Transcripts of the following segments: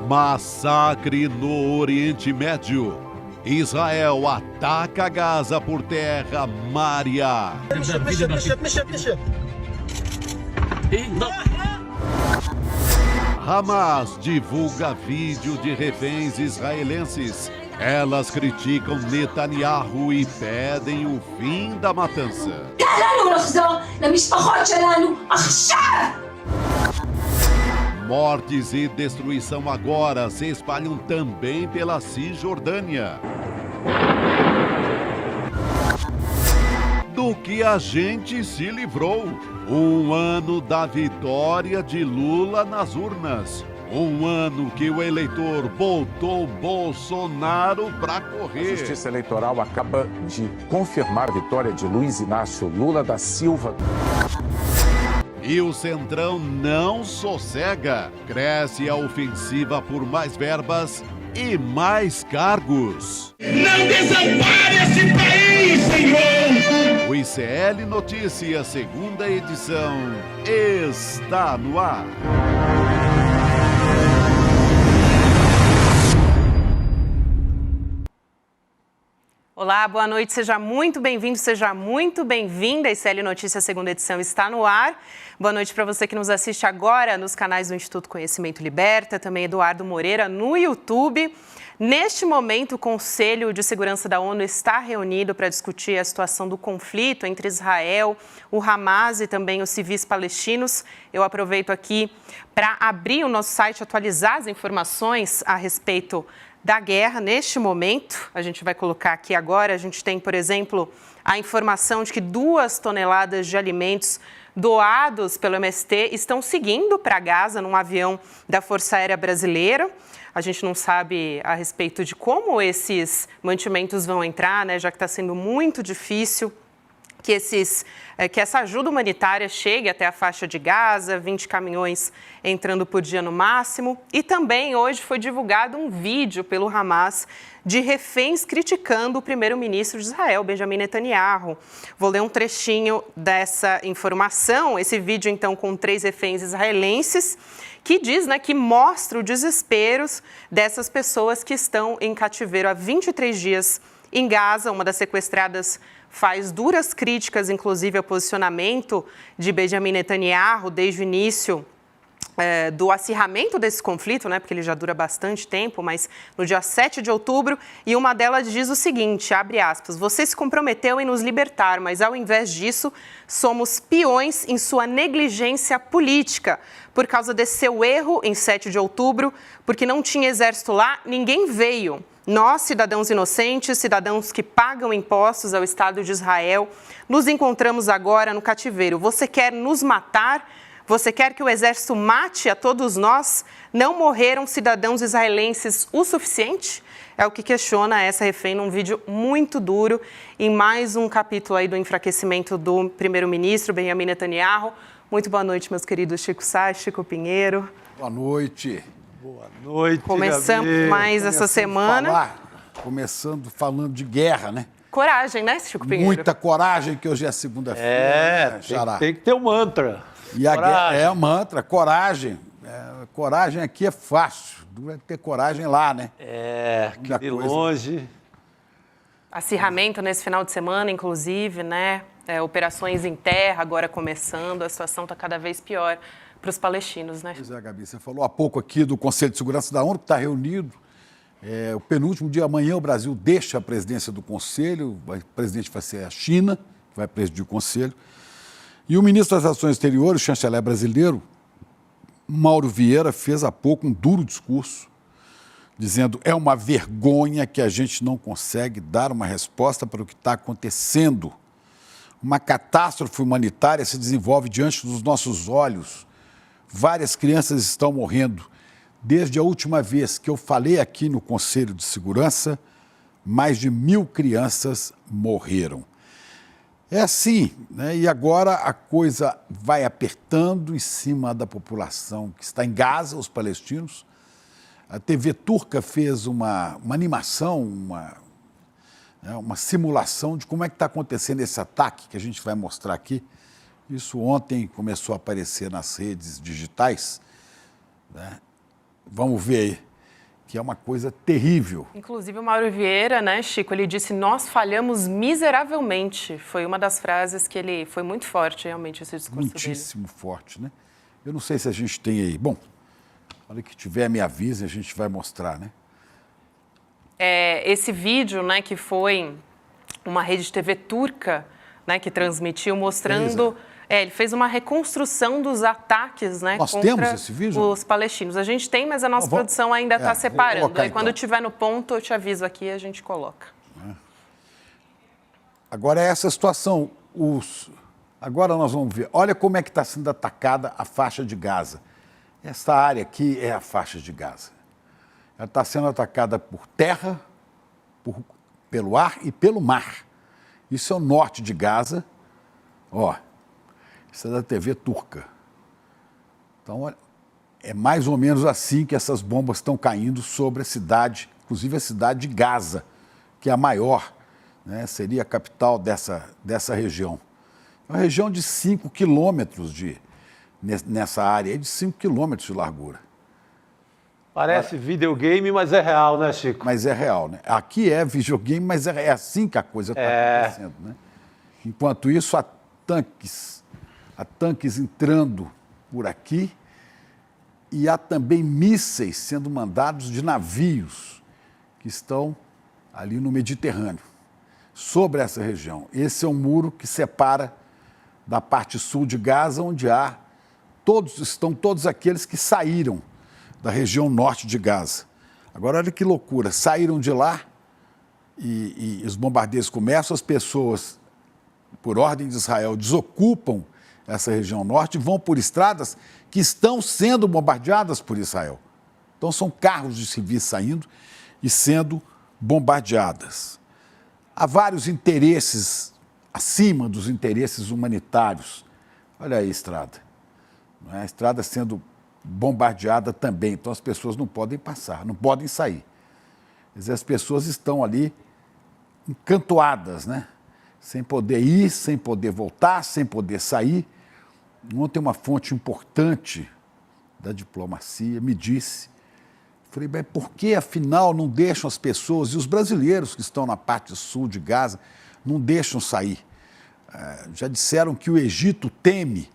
Massacre no Oriente Médio. Israel ataca Gaza por terra, mar e ar. Hamas divulga vídeo de reféns israelenses. Elas criticam Netanyahu e pedem o fim da matança. Mortes e destruição agora se espalham também pela Cisjordânia. Do que a gente se livrou. Um ano da vitória de Lula nas urnas. Um ano que o eleitor botou Bolsonaro para correr. A Justiça Eleitoral acaba de confirmar a vitória de Luiz Inácio Lula da Silva. E o Centrão não sossega. Cresce a ofensiva por mais verbas e mais cargos. Não desampare esse país, Senhor! O ICL Notícias, segunda edição, está no ar. Olá, boa noite, seja muito bem-vindo, seja muito bem-vinda. ICL Notícias, segunda edição, está no ar. Boa noite para você que nos assiste agora nos canais do Instituto Conhecimento Liberta, também Eduardo Moreira no YouTube. Neste momento, o Conselho de Segurança da ONU está reunido para discutir a situação do conflito entre Israel, o Hamas e também os civis palestinos. Eu aproveito aqui para abrir o nosso site, atualizar as informações a respeito da guerra neste momento. A gente vai colocar aqui agora, a gente tem, por exemplo, a informação de que 2 toneladas de alimentos doados pelo MST estão seguindo para Gaza num avião da Força Aérea Brasileira. A gente não sabe a respeito de como esses mantimentos vão entrar, né, já que está sendo muito difícil que essa ajuda humanitária chegue até a faixa de Gaza, 20 caminhões entrando por dia no máximo. E também hoje foi divulgado um vídeo pelo Hamas de reféns criticando o primeiro-ministro de Israel, Benjamin Netanyahu. Vou ler um trechinho dessa informação, esse vídeo então com 3 reféns israelenses, que diz, né, que mostra o desespero dessas pessoas que estão em cativeiro há 23 dias em Gaza. Uma das sequestradas faz duras críticas, inclusive, ao posicionamento de Benjamin Netanyahu desde o início do acirramento desse conflito, né, porque ele já dura bastante tempo, mas no dia 7 de outubro, e uma delas diz o seguinte, abre aspas, você se comprometeu em nos libertar, mas ao invés disso, somos peões em sua negligência política. Por causa desse seu erro em 7 de outubro, porque não tinha exército lá, ninguém veio. Nós, cidadãos inocentes, cidadãos que pagam impostos ao Estado de Israel, nos encontramos agora no cativeiro. Você quer nos matar? Você quer que o exército mate a todos nós? Não morreram cidadãos israelenses o suficiente? É o que questiona essa refém num vídeo muito duro, em mais um capítulo aí do enfraquecimento do primeiro-ministro Benjamin Netanyahu. Muito boa noite, meus queridos Chico Sá, Chico Pinheiro. Boa noite. Boa noite, Começamos Gabi. mais essa semana. Começando falando de guerra, né? Coragem, né, Chico Pinheiro? Muita coragem, que hoje é segunda-feira. Tem que ter um mantra. E a guerra é mantra, coragem. Coragem aqui é fácil. Deve ter coragem lá, né? Que de longe. Acirramento nesse final de semana, inclusive, né? Operações em terra agora começando, a situação está cada vez pior para os palestinos, né? Pois é, Gabi, você falou há pouco aqui do Conselho de Segurança da ONU, que está reunido. O penúltimo dia, amanhã, o Brasil deixa a presidência do Conselho, o presidente vai ser a China, que vai presidir o Conselho. E o ministro das Relações Exteriores, o chanceler brasileiro, Mauro Vieira, fez há pouco um duro discurso, dizendo é uma vergonha que a gente não consegue dar uma resposta para o que está acontecendo. Uma catástrofe humanitária se desenvolve diante dos nossos olhos. Várias crianças estão morrendo. Desde a última vez que eu falei aqui no Conselho de Segurança, mais de 1.000 crianças morreram. É assim, né? E agora a coisa vai apertando em cima da população que está em Gaza, os palestinos. A TV turca fez uma animação, uma simulação de como é que está acontecendo esse ataque que a gente vai mostrar aqui. Isso ontem começou a aparecer nas redes digitais, né? Vamos ver aí. que é uma coisa terrível. Inclusive o Mauro Vieira, né, Chico, ele disse: nós falhamos miseravelmente. Foi uma das frases que ele... Foi muito forte, realmente, esse discurso Muitíssimo forte, né? Eu não sei se a gente tem aí. Bom, na hora que tiver, me avise, a gente vai mostrar, né? Esse vídeo, né, que foi uma rede de TV turca, né, que transmitiu, mostrando... ele fez uma reconstrução dos ataques, né, Nós contra temos esse vídeo? os palestinos. A gente tem, mas a nossa produção ainda está separando. Colocar, Aí, quando então. tiver no ponto, eu te aviso aqui e a gente coloca. Agora é essa situação. Agora nós vamos ver. Olha como é que está sendo atacada a faixa de Gaza. Essa área aqui é a faixa de Gaza. Ela está sendo atacada por terra, pelo ar e pelo mar. Isso é o norte de Gaza. Ó, isso é da TV turca. Então, olha, é mais ou menos assim que essas bombas estão caindo sobre a cidade, inclusive a cidade de Gaza, que é a maior, né, seria a capital dessa região. É uma região de 5 quilômetros nessa área, de 5 quilômetros de largura. Parece videogame, mas é real, né, Chico? Mas é real, né? Aqui é videogame, mas é assim que a coisa está acontecendo, né? Enquanto isso, há tanques entrando por aqui e há também mísseis sendo mandados de navios que estão ali no Mediterrâneo, sobre essa região. Esse é um muro que separa da parte sul de Gaza, onde estão todos aqueles que saíram da região norte de Gaza. Agora, olha que loucura, saíram de lá e os bombardeios começam, as pessoas, por ordem de Israel, desocupam essa região norte e vão por estradas que estão sendo bombardeadas por Israel. Então, são carros de civis saindo e sendo bombardeadas. Há vários interesses acima dos interesses humanitários. Olha aí a estrada. A estrada sendo bombardeada também. Então, as pessoas não podem passar, não podem sair. Quer dizer, as pessoas estão ali encantoadas, né? Sem poder ir, sem poder voltar, sem poder sair. Ontem uma fonte importante da diplomacia me disse, falei, bem, por que afinal não deixam as pessoas, e os brasileiros que estão na parte sul de Gaza, não deixam sair? Já disseram que o Egito teme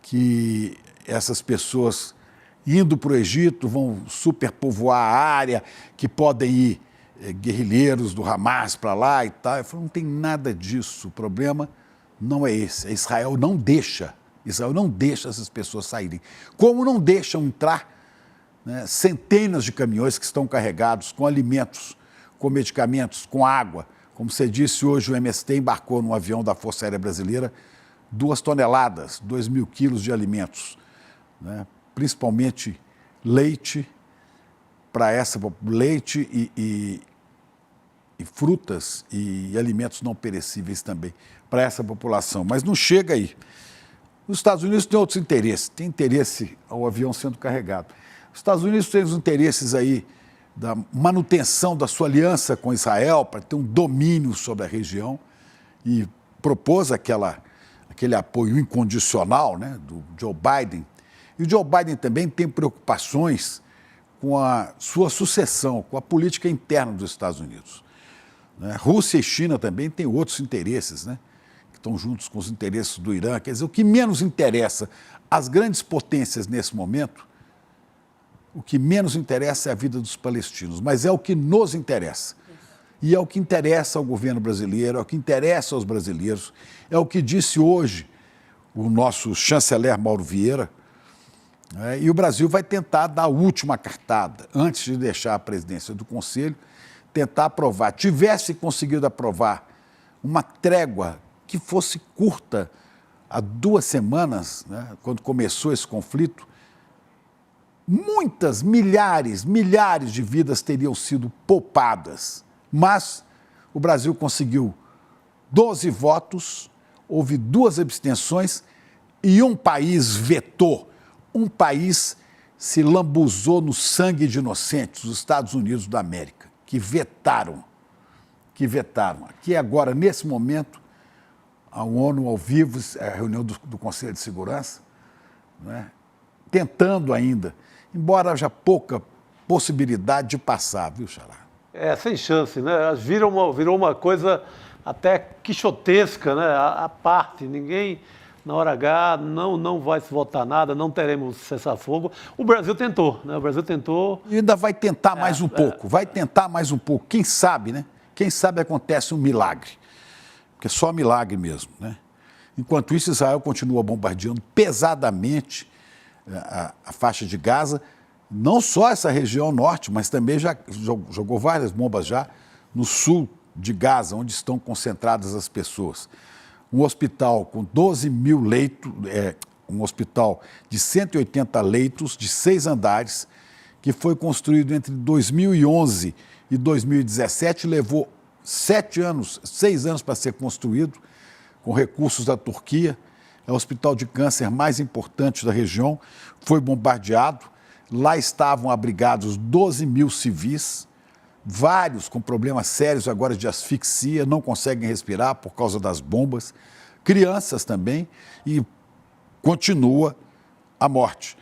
que essas pessoas indo para o Egito vão superpovoar a área, que podem ir guerrilheiros do Hamas para lá e tal. Eu falei, não tem nada disso, o problema não é esse, Israel não deixa essas pessoas saírem. Como não deixam entrar, né, centenas de caminhões que estão carregados com alimentos, com medicamentos, com água. Como você disse, hoje o MST embarcou num avião da Força Aérea Brasileira 2 toneladas, 2.000 quilos de alimentos, né, principalmente leite, leite e frutas e alimentos não perecíveis também para essa população. Mas não chega aí. Os Estados Unidos têm outros interesses. Tem interesse ao avião sendo carregado. Os Estados Unidos têm os interesses aí da manutenção da sua aliança com Israel para ter um domínio sobre a região e propôs aquele apoio incondicional, né, do Joe Biden. E o Joe Biden também tem preocupações com a sua sucessão, com a política interna dos Estados Unidos. Né? Rússia e China também têm outros interesses, né, que estão juntos com os interesses do Irã. Quer dizer, o que menos interessa às grandes potências nesse momento, o que menos interessa é a vida dos palestinos, mas é o que nos interessa. E é o que interessa ao governo brasileiro, é o que interessa aos brasileiros, é o que disse hoje o nosso chanceler Mauro Vieira. E o Brasil vai tentar dar a última cartada, antes de deixar a presidência do Conselho, tentar aprovar. Tivesse conseguido aprovar uma trégua que fosse curta, há 2 semanas, né, quando começou esse conflito, muitas, milhares de vidas teriam sido poupadas. Mas o Brasil conseguiu 12 votos, houve 2 abstenções e um país vetou. Um país se lambuzou no sangue de inocentes, os Estados Unidos da América, que vetaram. Aqui agora, nesse momento, a ONU ao vivo, a reunião do Conselho de Segurança, né, tentando ainda, embora haja pouca possibilidade de passar, viu, Xará? Sem chance, né? Virou uma coisa até quixotesca, né? A parte, ninguém, na hora H, não vai se votar nada, não teremos cessar-fogo. O Brasil tentou, né? O Brasil tentou. E ainda vai tentar mais um pouco, vai tentar mais um pouco. Quem sabe, né? Quem sabe acontece um milagre. Porque é só milagre mesmo, né? Enquanto isso, Israel continua bombardeando pesadamente a faixa de Gaza, não só essa região norte, mas também já jogou várias bombas já no sul de Gaza, onde estão concentradas as pessoas. Um hospital com 12 mil leitos, um hospital de 180 leitos, de 6 andares, que foi construído entre 2011 e 2017, levou 6 anos para ser construído, com recursos da Turquia. É o hospital de câncer mais importante da região, foi bombardeado. Lá estavam abrigados 12 mil civis, vários com problemas sérios agora de asfixia, não conseguem respirar por causa das bombas, crianças também, e continua a morte.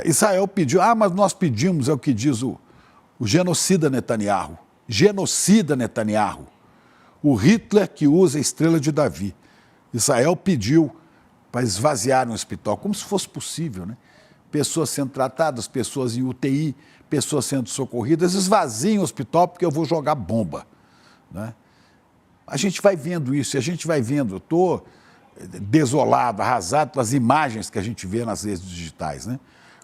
Israel pediu, mas nós pedimos, é o que diz o genocida Netanyahu, o Hitler que usa a estrela de Davi. Israel pediu para esvaziar um hospital, como se fosse possível, né? Pessoas sendo tratadas, pessoas em UTI, pessoas sendo socorridas, esvaziem o hospital porque eu vou jogar bomba, né? A gente vai vendo isso, e a gente vai vendo, eu estou desolado, arrasado pelas imagens que a gente vê nas redes digitais, né?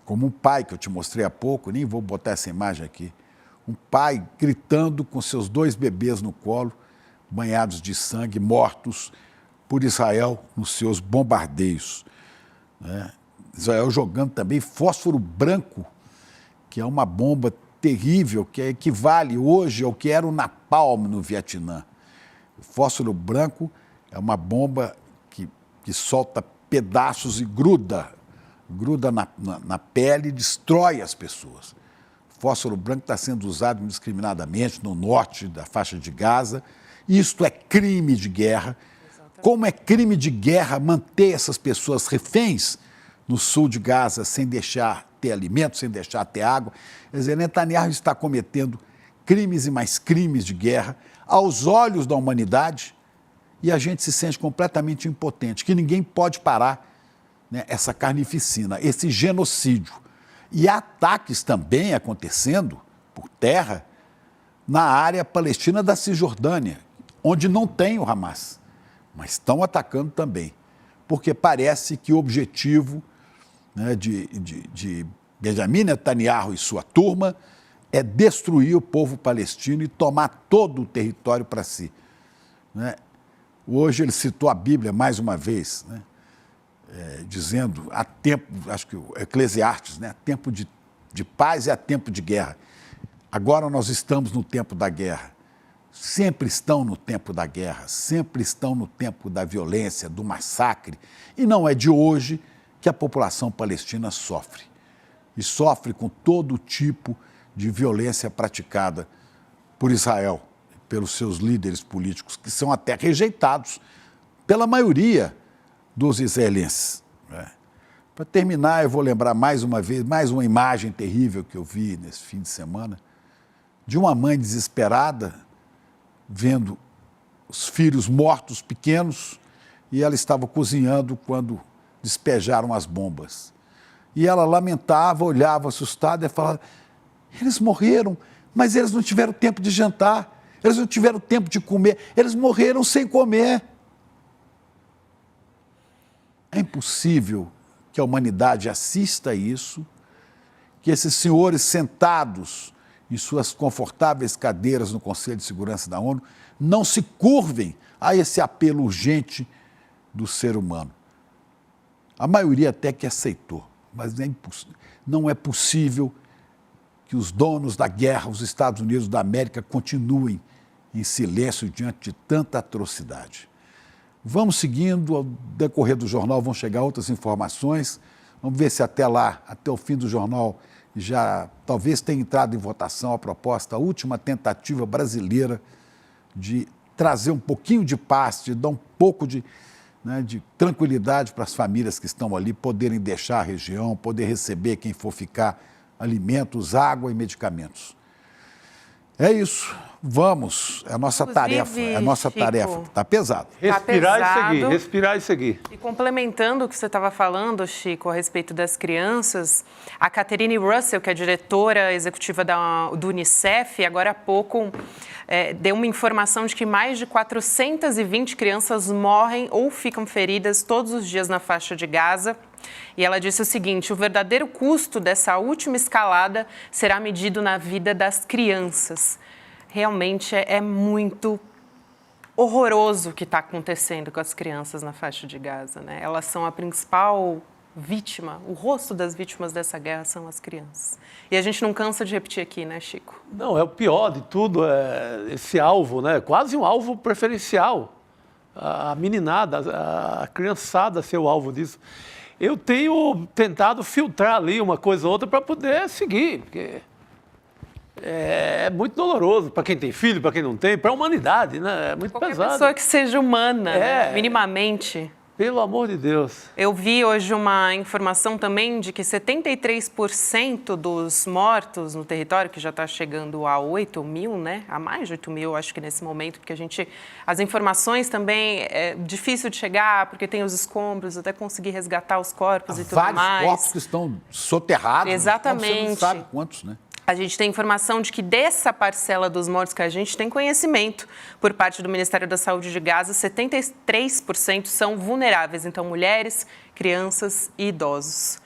Como um pai que eu te mostrei há pouco, nem vou botar essa imagem aqui, um pai gritando com seus 2 bebês no colo, banhados de sangue, mortos por Israel nos seus bombardeios, né? Israel jogando também fósforo branco, que é uma bomba terrível, que equivale hoje ao que era o napalm no Vietnã. O fósforo branco é uma bomba que solta pedaços e gruda na pele e destrói as pessoas. O fósforo branco está sendo usado indiscriminadamente no norte da faixa de Gaza. Isto é crime de guerra. Como é crime de guerra manter essas pessoas reféns no sul de Gaza sem deixar ter alimento, sem deixar ter água? Quer dizer, Netanyahu está cometendo crimes e mais crimes de guerra aos olhos da humanidade, e a gente se sente completamente impotente, que ninguém pode parar, né, essa carnificina, esse genocídio. E há ataques também acontecendo por terra na área palestina da Cisjordânia, onde não tem o Hamas, mas estão atacando também, porque parece que o objetivo, né, de Benjamin Netanyahu e sua turma é destruir o povo palestino e tomar todo o território para si, né? Hoje ele citou a Bíblia mais uma vez, né, dizendo, há tempo, acho que o Eclesiastes, né, há tempo de paz e há tempo de guerra. Agora nós estamos no tempo da guerra. Sempre estão no tempo da guerra, sempre estão no tempo da violência, do massacre. E não é de hoje que a população palestina sofre. E sofre com todo tipo de violência praticada por Israel, pelos seus líderes políticos, que são até rejeitados pela maioria dos israelenses, né? Para terminar, eu vou lembrar mais uma vez, mais uma imagem terrível que eu vi nesse fim de semana, de uma mãe desesperada, vendo os filhos mortos, pequenos, e ela estava cozinhando quando despejaram as bombas. E ela lamentava, olhava assustada e falava, eles morreram, mas eles não tiveram tempo de jantar, eles não tiveram tempo de comer, eles morreram sem comer. É impossível que a humanidade assista a isso, que esses senhores sentados em suas confortáveis cadeiras no Conselho de Segurança da ONU não se curvem a esse apelo urgente do ser humano. A maioria até que aceitou, mas não é possível que os donos da guerra, os Estados Unidos da América, continuem em silêncio diante de tanta atrocidade. Vamos seguindo, ao decorrer do jornal vão chegar outras informações, vamos ver se até lá, até o fim do jornal, já talvez tenha entrado em votação a proposta, a última tentativa brasileira de trazer um pouquinho de paz, de dar um pouco de tranquilidade para as famílias que estão ali, poderem deixar a região, poder receber quem for ficar alimentos, água e medicamentos. É isso. Vamos. É a nossa tarefa. É a nossa tarefa. Está pesado. Respirar pesado. e seguir, respirar e seguir. E complementando o que você estava falando, Chico, a respeito das crianças, a Catherine Russell, que é diretora executiva do Unicef, agora há pouco deu uma informação de que mais de 420 crianças morrem ou ficam feridas todos os dias na faixa de Gaza. E ela disse o seguinte: o verdadeiro custo dessa última escalada será medido na vida das crianças. Realmente é muito horroroso o que está acontecendo com as crianças na faixa de Gaza, né? Elas são a principal vítima, o rosto das vítimas dessa guerra são as crianças. E a gente não cansa de repetir aqui, né, Chico? Não, é o pior de tudo, esse alvo, né? Quase um alvo preferencial. A meninada, a criançada ser o alvo disso. Eu tenho tentado filtrar ali uma coisa ou outra para poder seguir, porque é muito doloroso para quem tem filho, para quem não tem, para a humanidade, né? É muito Qualquer pesado. pessoa que seja humana, né? Minimamente. Pelo amor de Deus. Eu vi hoje uma informação também de que 73% dos mortos no território, que já está chegando a 8 mil, né? A mais de 8 mil, acho que nesse momento, porque as informações também é difícil de chegar, porque tem os escombros, até conseguir resgatar os corpos e tudo mais. Vários corpos que estão soterrados. Exatamente. Você não sabe quantos, né? A gente tem informação de que dessa parcela dos mortos que a gente tem conhecimento por parte do Ministério da Saúde de Gaza, 73% são vulneráveis, então mulheres, crianças e idosos.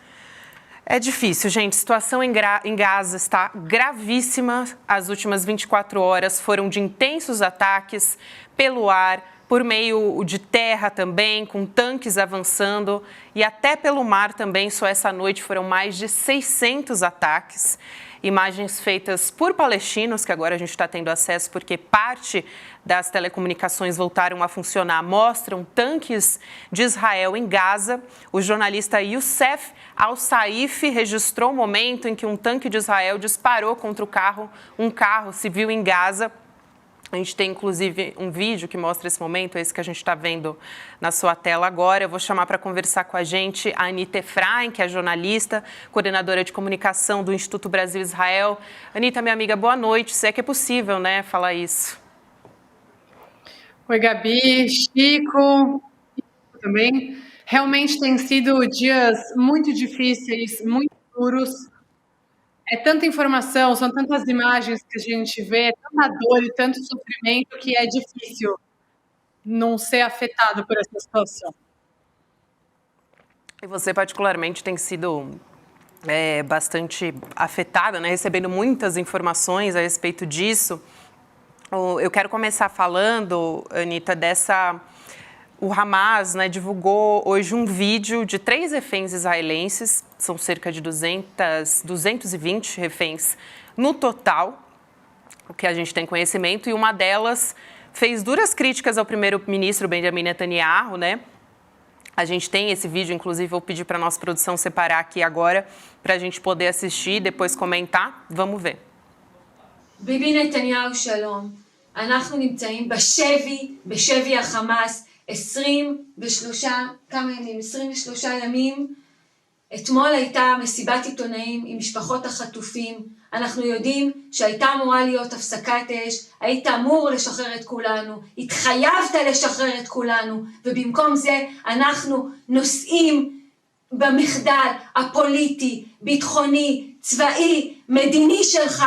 É difícil, gente. A situação em Gaza está gravíssima. As últimas 24 horas foram de intensos ataques pelo ar, por meio de terra também, com tanques avançando, e até pelo mar também. Só essa noite foram mais de 600 ataques. Imagens feitas por palestinos, que agora a gente está tendo acesso porque parte das telecomunicações voltaram a funcionar, mostram tanques de Israel em Gaza. O jornalista Youssef Al-Saif registrou o momento em que um tanque de Israel disparou contra um carro civil em Gaza. A gente tem, inclusive, um vídeo que mostra esse momento, esse que a gente está vendo na sua tela agora. Eu vou chamar para conversar com a gente a Anita Efraim, que é jornalista, coordenadora de comunicação do Instituto Brasil-Israel. Anita, minha amiga, boa noite. Se é que é possível, né, falar isso. Oi, Gabi, Chico, também. Realmente tem sido dias muito difíceis, muito duros. É tanta informação, são tantas imagens que a gente vê, tanta dor e tanto sofrimento que é difícil não ser afetado por essa situação. E você, particularmente, tem sido bastante afetada, né? Recebendo muitas informações a respeito disso. Eu quero começar falando, Anita, O Hamas, né, divulgou hoje um vídeo de 3 reféns israelenses, são cerca de 220 reféns no total, o que a gente tem conhecimento, e uma delas fez duras críticas ao primeiro-ministro Benjamin Netanyahu, né? A gente tem esse vídeo, inclusive vou pedir para a nossa produção separar aqui agora, para a gente poder assistir e depois comentar. Vamos ver. ביבי נתניהו שלום, אנחנו נמצאים בשבי החמאס 23 ימים. אתמול הייתה מסיבת עיתונאים עם משפחות החטופים. אנחנו יודעים שהייתה אמורה להיות הפסקת אש, היית אמור לשחרר את כולנו, התחייבת לשחרר את כולנו, ובמקום זה אנחנו נושאים במחדל הפוליטי, ביטחוני, צבאי, מדיני שלך,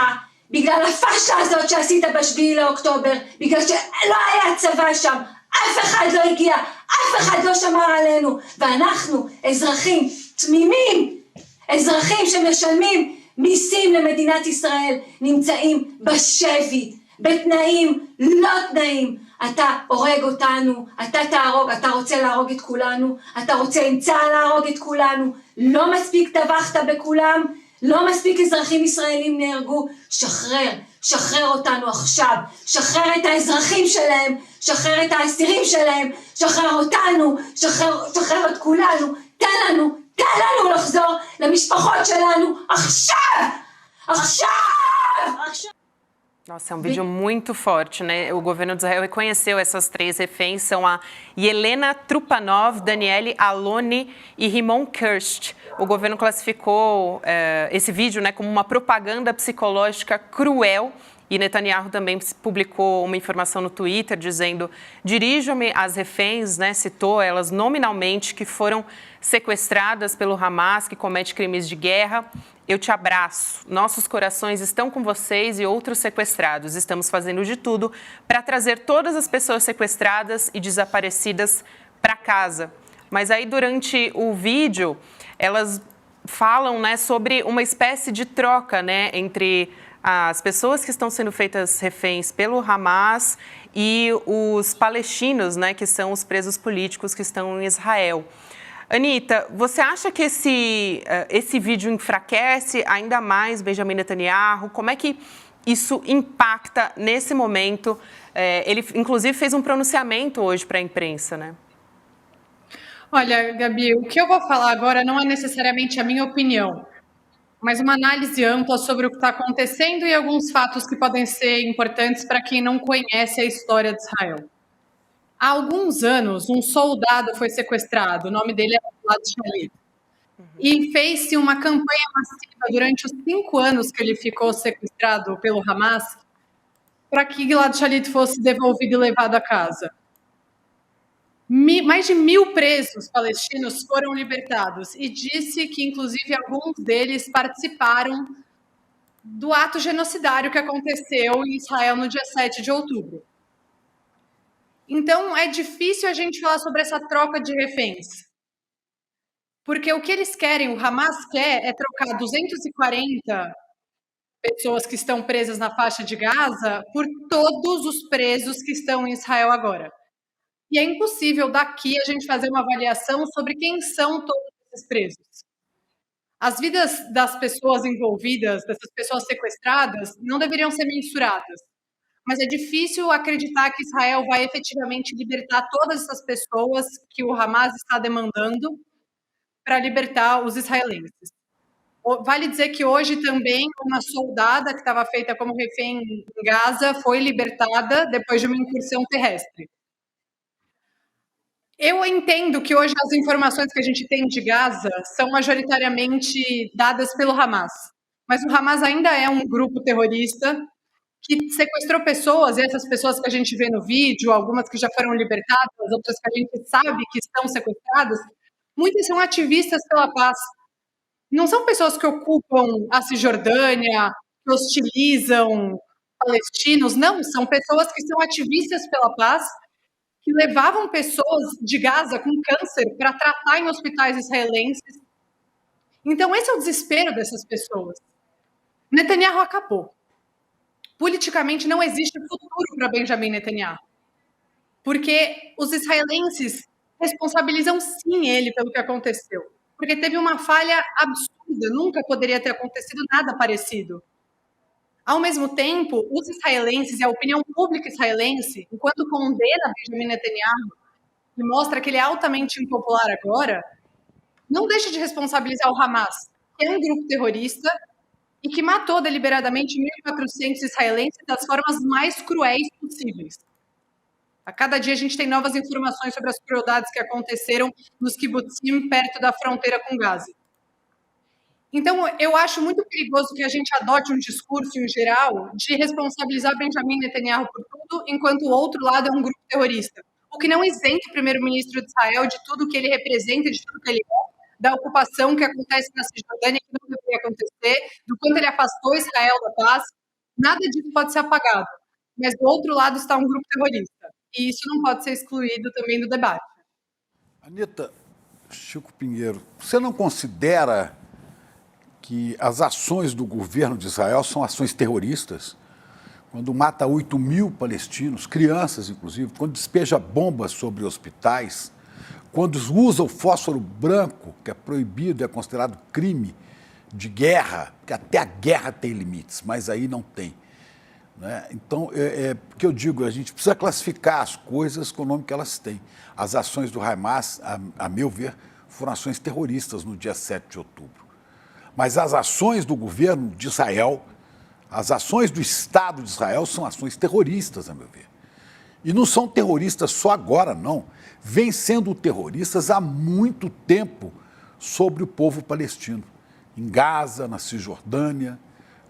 בגלל הפשלה הזאת שעשית ב7 לאוקטובר, בגלל שלא היה צבא שם, אף אחד לא הגיע, אף אחד לא שמר עלינו, ואנחנו אזרחים תמימים, אזרחים שמשלמים מיסים למדינת ישראל, נמצאים בשבי, בתנאים לא תנאים. אתה הורג אותנו, אתה תהרוג, אתה רוצה להרוג את כולנו, אתה רוצה עם צה"ל להרוג את כולנו, לא מספיק טבחת בכולם, לא מספיק אזרחים ישראלים נהרגו, שחרר אותנו עכשיו, שחרר את האזרחים שלהם, שחרר את האסירים שלהם, שחרר אותנו, שחרר את כולנו, תן לנו לחזור למשפחות שלנו עכשיו! Nossa, é um vídeo muito forte, né? O governo de Israel reconheceu essas 3 reféns, são a Yelena Trupanov, Daniele Aloni e Rimon Kirst. O governo classificou esse vídeo, né, como uma propaganda psicológica cruel. E Netanyahu também publicou uma informação no Twitter dizendo: dirijo-me às reféns, né, citou elas nominalmente, que foram sequestradas pelo Hamas, que comete crimes de guerra. Eu te abraço. Nossos corações estão com vocês e outros sequestrados. Estamos fazendo de tudo para trazer todas as pessoas sequestradas e desaparecidas para casa. Mas aí, durante o vídeo, elas falam, né, sobre uma espécie de troca, né, entre as pessoas que estão sendo feitas reféns pelo Hamas e os palestinos, né, que são os presos políticos que estão em Israel. Anitta, você acha que esse vídeo enfraquece ainda mais Benjamin Netanyahu? Como é que isso impacta nesse momento? Ele, inclusive, fez um pronunciamento hoje para a imprensa, né? Olha, Gabi, o que eu vou falar agora não é necessariamente a minha opinião, mas uma análise ampla sobre o que está acontecendo e alguns fatos que podem ser importantes para quem não conhece a história de Israel. Há alguns anos, um soldado foi sequestrado, o nome dele é Gilad Shalit, e fez-se uma campanha massiva durante os 5 anos que ele ficou sequestrado pelo Hamas para que Gilad Shalit fosse devolvido e levado a casa. Mais de 1.000 presos palestinos foram libertados e disse que, inclusive, alguns deles participaram do ato genocidário que aconteceu em Israel no dia 7 de outubro. Então, é difícil a gente falar sobre essa troca de reféns. Porque o que eles querem, o Hamas quer, é trocar 240 pessoas que estão presas na faixa de Gaza por todos os presos que estão em Israel agora. E é impossível daqui a gente fazer uma avaliação sobre quem são todos esses presos. As vidas das pessoas envolvidas, dessas pessoas sequestradas, não deveriam ser mensuradas. Mas é difícil acreditar que Israel vai efetivamente libertar todas essas pessoas que o Hamas está demandando para libertar os israelenses. Vale dizer que hoje também uma soldada que estava feita como refém em Gaza foi libertada depois de uma incursão terrestre. Eu entendo que hoje as informações que a gente tem de Gaza são majoritariamente dadas pelo Hamas, mas o Hamas ainda é um grupo terrorista que sequestrou pessoas, e essas pessoas que a gente vê no vídeo, algumas que já foram libertadas, outras que a gente sabe que estão sequestradas, muitas são ativistas pela paz. Não são pessoas que ocupam a Cisjordânia, que hostilizam palestinos, não, são pessoas que são ativistas pela paz, que levavam pessoas de Gaza com câncer para tratar em hospitais israelenses. Então, esse é o desespero dessas pessoas. Netanyahu acabou. Politicamente, não existe futuro para Benjamin Netanyahu, porque os israelenses responsabilizam sim ele pelo que aconteceu, porque teve uma falha absurda, nunca poderia ter acontecido nada parecido. Ao mesmo tempo, os israelenses e a opinião pública israelense, enquanto condena Benjamin Netanyahu e mostra que ele é altamente impopular agora, não deixa de responsabilizar o Hamas, que é um grupo terrorista e que matou deliberadamente 1.400 israelenses das formas mais cruéis possíveis. A cada dia a gente tem novas informações sobre as crueldades que aconteceram nos kibbutzim perto da fronteira com Gaza. Então, eu acho muito perigoso que a gente adote um discurso, em geral, de responsabilizar Benjamin Netanyahu por tudo, enquanto o outro lado é um grupo terrorista. O que não isenta o primeiro-ministro de Israel de tudo que ele representa, de tudo que ele é, da ocupação que acontece na Cisjordânia, que não deveria acontecer, do quanto ele afastou Israel da paz. Nada disso pode ser apagado. Mas do outro lado está um grupo terrorista. E isso não pode ser excluído também do debate. Anitta, Chico Pinheiro, você não considera que as ações do governo de Israel são ações terroristas? Quando mata 8.000 palestinos, crianças inclusive, quando despeja bombas sobre hospitais, quando usa o fósforo branco, que é proibido, é considerado crime de guerra, porque até a guerra tem limites, mas aí não tem. Né? Então, porque eu digo, a gente precisa classificar as coisas com o nome que elas têm. As ações do Hamas, a meu ver, foram ações terroristas no dia 7 de outubro. Mas as ações do governo de Israel, As ações do Estado de Israel são ações terroristas, a meu ver. E não são terroristas só agora, não. Vêm sendo terroristas há muito tempo sobre o povo palestino. Em Gaza, na Cisjordânia,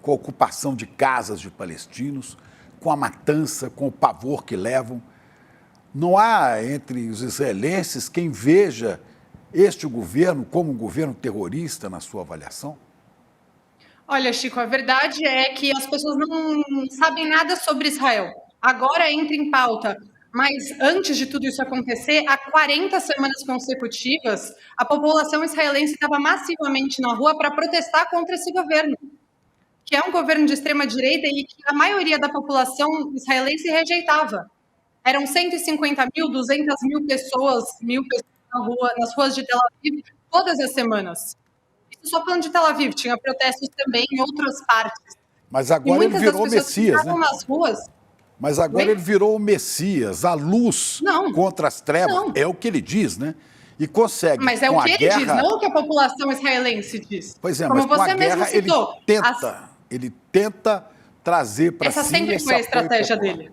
com a ocupação de casas de palestinos, com a matança, com o pavor que levam. Não há entre os israelenses quem veja este governo como um governo terrorista na sua avaliação? Olha, Chico, a verdade é que as pessoas não sabem nada sobre Israel. Agora entra em pauta, mas antes de tudo isso acontecer, há 40 semanas consecutivas, a população israelense estava massivamente na rua para protestar contra esse governo, que é um governo de extrema-direita e que a maioria da população israelense rejeitava. Eram 150 mil, 200 mil pessoas nas ruas de Tel Aviv, todas as semanas. Isso só falando de Tel Aviv, tinha protestos também em outras partes. Mas agora ele virou o Messias, né? Nas ruas. Mas agora ele virou o Messias, a luz contra as trevas. Não. É o que ele diz, né? E consegue. Mas é o que ele diz, não o que a população israelense diz. Pois é, como mas com você a guerra mesmo citou, ele tenta trazer para si essa sempre foi a estratégia dele.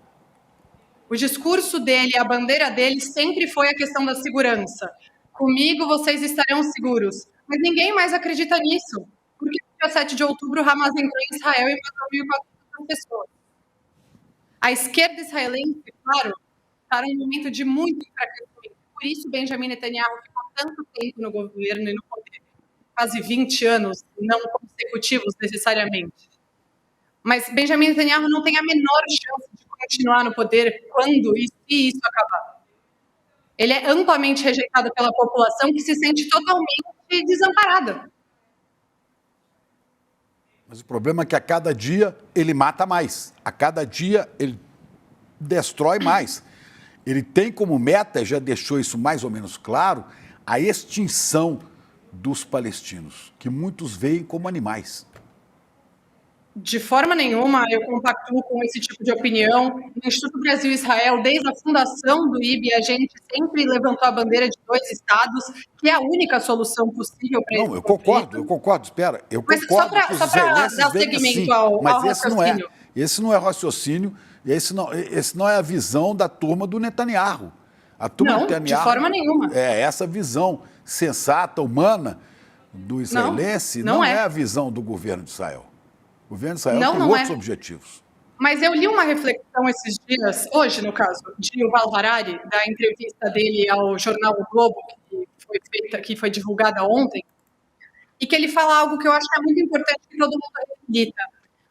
O discurso dele, a bandeira dele sempre foi a questão da segurança. Comigo vocês estarão seguros. Mas ninguém mais acredita nisso. Porque no dia 7 de outubro, o Hamas entrou em Israel e matou 1.400 pessoas. A esquerda israelense, claro, está num momento de muito enfraquecimento. Por isso, Benjamin Netanyahu ficou tanto tempo no governo e no poder. Quase 20 anos, não consecutivos necessariamente. Mas Benjamin Netanyahu não tem a menor chance de continuar no poder quando e se isso acabar. Ele é amplamente rejeitado pela população que se sente totalmente desamparada. Mas o problema é que a cada dia ele mata mais. A cada dia ele destrói mais. Ele tem como meta, já deixou isso mais ou menos claro, a extinção dos palestinos, que muitos veem como animais. De forma nenhuma eu compactuo com esse tipo de opinião. No Instituto Brasil-Israel, desde a fundação do IB, a gente sempre levantou a bandeira de 2 estados, que é a única solução possível para isso. Não, eu concordo, espera. Eu concordo que os israelenses dar segmento assim, ao raciocínio. Esse não é raciocínio, esse não é a visão da turma do Netanyahu. A turma do Netanyahu, de forma nenhuma. É essa visão sensata, humana do israelense, não é a visão do governo de Israel. O governo de Israel tem outros objetivos. Mas eu li uma reflexão esses dias, hoje no caso, de Yuval Harari, da entrevista dele ao jornal O Globo, que foi divulgada ontem, e que ele fala algo que eu acho que é muito importante que todo mundo reflita.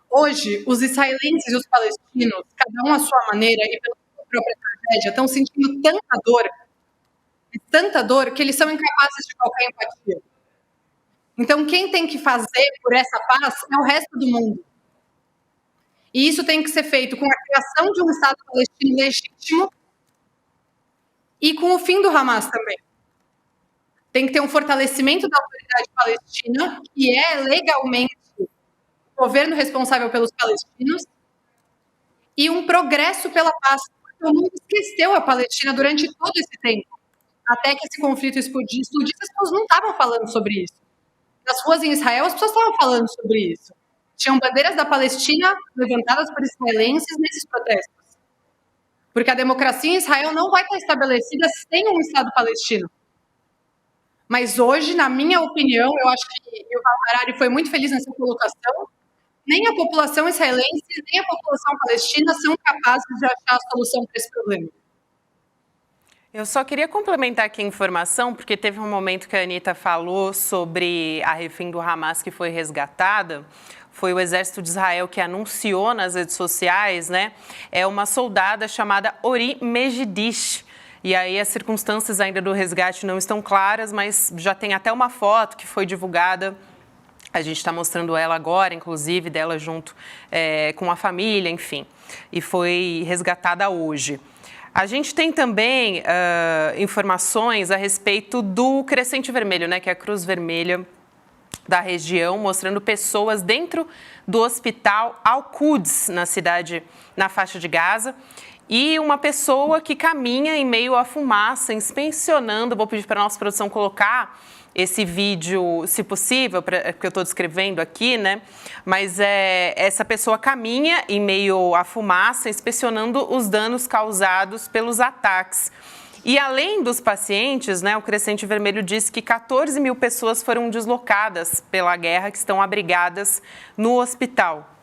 Hoje, os israelenses e os palestinos, cada um à sua maneira e pela sua própria tragédia, estão sentindo tanta dor, que eles são incapazes de qualquer empatia. Então, quem tem que fazer por essa paz é o resto do mundo. E isso tem que ser feito com a criação de um Estado palestino legítimo e com o fim do Hamas também. Tem que ter um fortalecimento da autoridade palestina, que é legalmente o governo responsável pelos palestinos, e um progresso pela paz. Porque o mundo esqueceu a Palestina durante todo esse tempo. Até que esse conflito explodisse, as pessoas não estavam falando sobre isso. Nas ruas em Israel, as pessoas estavam falando sobre isso. Tinham bandeiras da Palestina levantadas por israelenses nesses protestos. Porque a democracia em Israel não vai estar estabelecida sem um Estado palestino. Mas hoje, na minha opinião, eu acho que o Harari foi muito feliz nessa colocação, nem a população israelense, nem a população palestina são capazes de achar a solução para esse problema. Eu só queria complementar aqui a informação, porque teve um momento que a Anitta falou sobre a refém do Hamas que foi resgatada. Foi o Exército de Israel que anunciou nas redes sociais, né? É uma soldada chamada Ori Megidish. E aí as circunstâncias ainda do resgate não estão claras, mas já tem até uma foto que foi divulgada. A gente está mostrando ela agora, inclusive, dela junto com a família, enfim. E foi resgatada hoje. A gente tem também informações a respeito do Crescente Vermelho, né, que é a Cruz Vermelha da região, mostrando pessoas dentro do hospital Al-Quds, na faixa de Gaza, e uma pessoa que caminha em meio à fumaça, inspecionando, vou pedir para a nossa produção colocar esse vídeo, se possível, porque eu estou descrevendo aqui, né? Mas essa pessoa caminha em meio à fumaça, inspecionando os danos causados pelos ataques. E além dos pacientes, né, o Crescente Vermelho disse que 14 mil pessoas foram deslocadas pela guerra, que estão abrigadas no hospital.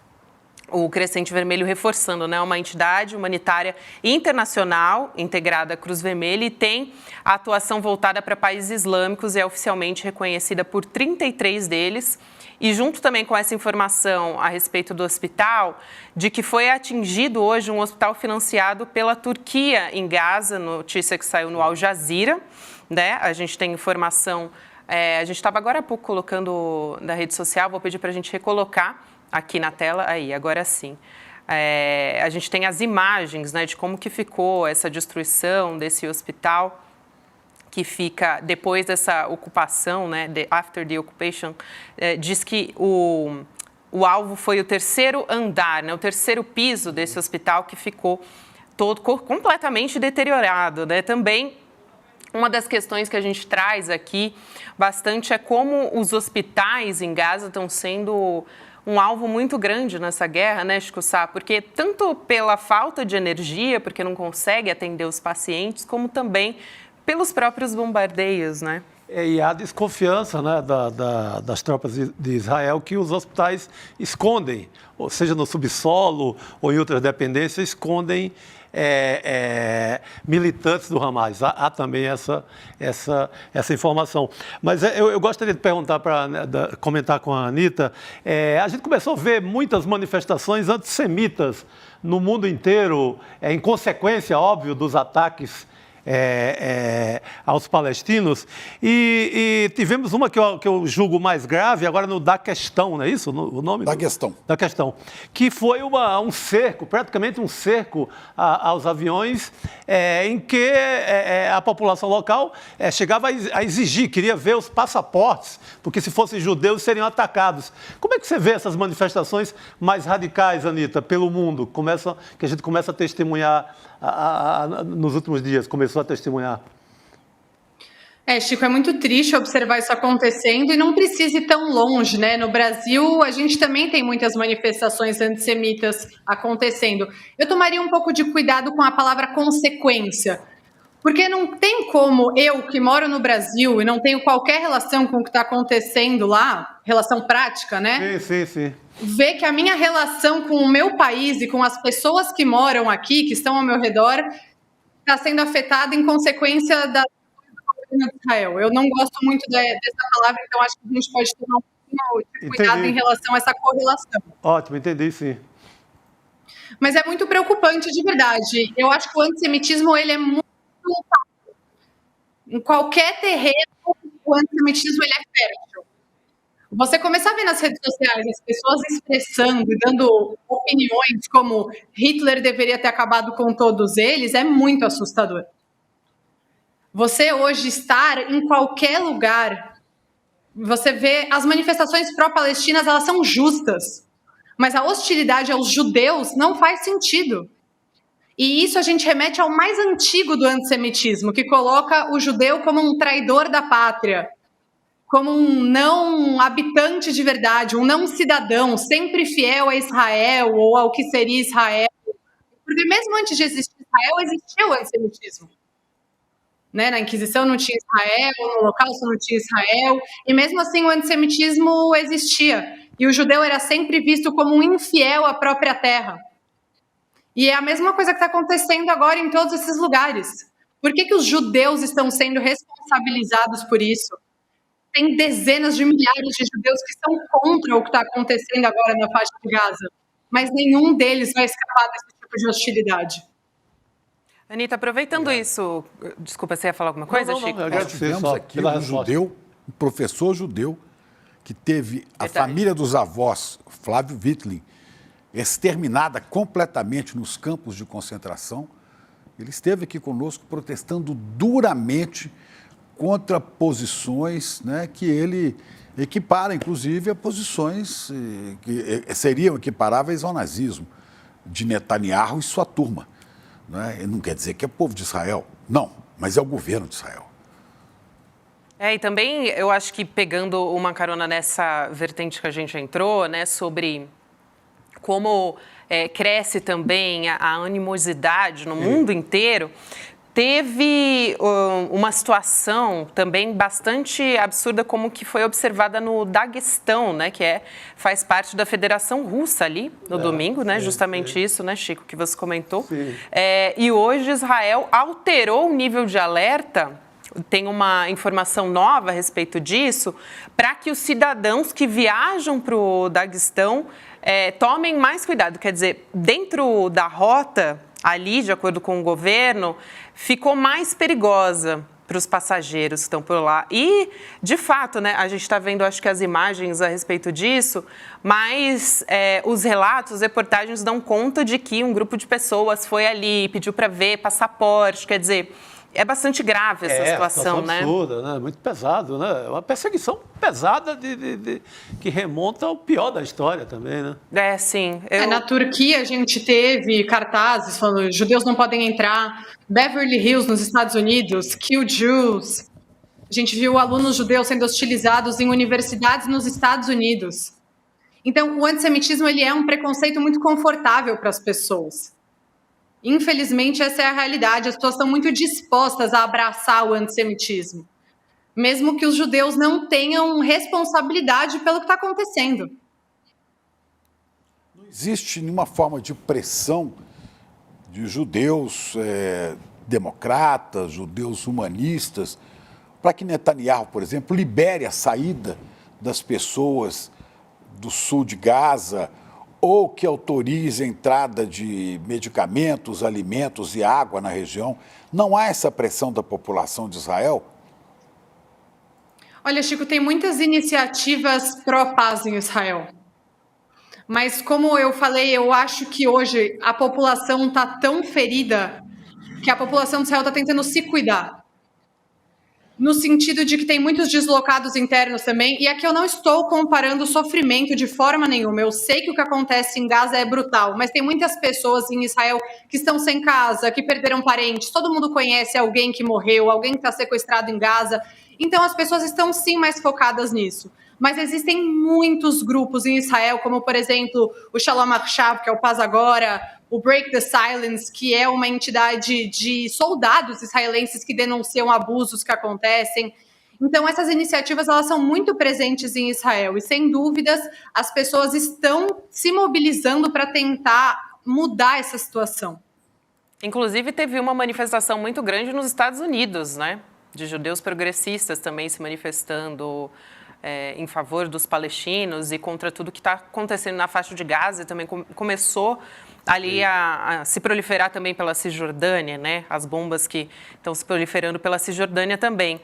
O Crescente Vermelho reforçando, né, uma entidade humanitária internacional integrada à Cruz Vermelha e tem a atuação voltada para países islâmicos e é oficialmente reconhecida por 33 deles. E junto também com essa informação a respeito do hospital, de que foi atingido hoje um hospital financiado pela Turquia em Gaza, notícia que saiu no Al Jazeera, né? A gente tem informação, a gente estava agora há pouco colocando na rede social, vou pedir para a gente recolocar aqui na tela, aí, agora sim. A gente tem as imagens, né, de como que ficou essa destruição desse hospital, que fica depois dessa ocupação, né, after the occupation, diz que o alvo foi o terceiro andar, né, o terceiro piso desse hospital que ficou todo completamente deteriorado, né? Também uma das questões que a gente traz aqui bastante é como os hospitais em Gaza estão sendo um alvo muito grande nessa guerra, né, Chico Sá? Porque tanto pela falta de energia, porque não consegue atender os pacientes, como também pelos próprios bombardeios, né? E há desconfiança, né, das tropas de Israel que os hospitais escondem, ou seja, no subsolo ou em outras dependências, escondem militantes do Hamas. Há também essa informação. Mas eu gostaria de perguntar, comentar com a Anita, a gente começou a ver muitas manifestações antissemitas no mundo inteiro, em consequência, óbvio, dos ataques aos palestinos, e tivemos uma que eu julgo mais grave, agora no Daquestão, não é isso o nome? Daquestão, que foi um cerco, praticamente um cerco aos aviões, em que a população local chegava a exigir, queria ver os passaportes, porque se fossem judeus seriam atacados. Como é que você vê essas manifestações mais radicais, Anita, pelo mundo, que a gente começa a testemunhar nos últimos dias, começou a testemunhar? Chico, é muito triste observar isso acontecendo e não precisa ir tão longe, né? No Brasil, a gente também tem muitas manifestações antissemitas acontecendo. Eu tomaria um pouco de cuidado com a palavra consequência, porque não tem como eu, que moro no Brasil e não tenho qualquer relação com o que está acontecendo lá, relação prática, né? Sim. Ver que a minha relação com o meu país e com as pessoas que moram aqui, que estão ao meu redor, está sendo afetada em consequência da governo de Israel. Eu não gosto muito dessa palavra, então acho que a gente pode tomar um pouquinho de cuidado em relação a essa correlação. Ótimo, entendi, sim. Mas é muito preocupante, de verdade. Eu acho que o antissemitismo, ele é muito... Em qualquer terreno, o antissemitismo, ele é fértil. Você começar a ver nas redes sociais as pessoas expressando e dando opiniões como Hitler deveria ter acabado com todos eles, é muito assustador. Você hoje estar em qualquer lugar, você vê as manifestações pró-palestinas, elas são justas, mas a hostilidade aos judeus não faz sentido. E isso a gente remete ao mais antigo do antissemitismo, que coloca o judeu como um traidor da pátria, como um não habitante de verdade, um não cidadão, sempre fiel a Israel ou ao que seria Israel. Porque mesmo antes de existir Israel, existia o antissemitismo. Né? Na Inquisição não tinha Israel, no Holocausto não tinha Israel, e mesmo assim o antissemitismo existia. E o judeu era sempre visto como um infiel à própria terra. E é a mesma coisa que está acontecendo agora em todos esses lugares. Por que os judeus estão sendo responsabilizados por isso? Tem dezenas de milhares de judeus que são contra o que está acontecendo agora na faixa de Gaza, mas nenhum deles vai escapar desse tipo de hostilidade. Anita, aproveitando isso, desculpa, você ia falar alguma coisa, Chico? Nós tivemos aqui um professor judeu, que teve a família dos avós, Flávio Wittling, exterminada completamente nos campos de concentração. Ele esteve aqui conosco protestando duramente contra posições, né, que ele equipara, inclusive, a posições que seriam equiparáveis ao nazismo, de Netanyahu e sua turma. Né? Não quer dizer que é o povo de Israel, não, mas é o governo de Israel. E também eu acho que pegando uma carona nessa vertente que a gente entrou, né, sobre como cresce também a animosidade no mundo inteiro, teve uma situação também bastante absurda como que foi observada no Daguestão, né, que faz parte da Federação Russa ali no domingo, né, justamente isso, né, Chico, que você comentou. E hoje Israel alterou o nível de alerta, tem uma informação nova a respeito disso, para que os cidadãos que viajam para o Daguestão tomem mais cuidado. Quer dizer, dentro da rota ali, de acordo com o governo, ficou mais perigosa para os passageiros que estão por lá. E, de fato, né, a gente está vendo, acho que as imagens a respeito disso, mas os relatos, as reportagens dão conta de que um grupo de pessoas foi ali, pediu para ver passaporte, quer dizer, é bastante grave essa situação, né? Absurda, né? Muito pesado, né? Uma perseguição pesada que remonta ao pior da história também, né? Sim. Na Turquia a gente teve cartazes falando judeus não podem entrar. Beverly Hills, nos Estados Unidos, Kill Jews. A gente viu alunos judeus sendo hostilizados em universidades nos Estados Unidos. Então, o antissemitismo ele é um preconceito muito confortável para as pessoas. Infelizmente, essa é a realidade. As pessoas estão muito dispostas a abraçar o antissemitismo, mesmo que os judeus não tenham responsabilidade pelo que está acontecendo. Não existe nenhuma forma de pressão de judeus democratas, judeus humanistas, para que Netanyahu, por exemplo, libere a saída das pessoas do sul de Gaza, ou que autorize a entrada de medicamentos, alimentos e água na região. Não há essa pressão da população de Israel? Olha, Chico, tem muitas iniciativas pró-paz em Israel. Mas, como eu falei, eu acho que hoje a população está tão ferida que a população de Israel está tentando se cuidar. No sentido de que tem muitos deslocados internos também, e aqui eu não estou comparando o sofrimento de forma nenhuma. Eu sei que o que acontece em Gaza é brutal, mas tem muitas pessoas em Israel que estão sem casa, que perderam parentes, todo mundo conhece alguém que morreu, alguém que está sequestrado em Gaza. Então as pessoas estão sim mais focadas nisso. Mas existem muitos grupos em Israel, como por exemplo o Shalom Achav, que é o Paz Agora, o Break the Silence, que é uma entidade de soldados israelenses que denunciam abusos que acontecem. Então, essas iniciativas elas são muito presentes em Israel e, sem dúvidas, as pessoas estão se mobilizando para tentar mudar essa situação. Inclusive, teve uma manifestação muito grande nos Estados Unidos, né? De judeus progressistas também se manifestando em favor dos palestinos e contra tudo que está acontecendo na faixa de Gaza. E também começou ali a se proliferar também pela Cisjordânia, né? As bombas que estão se proliferando pela Cisjordânia também.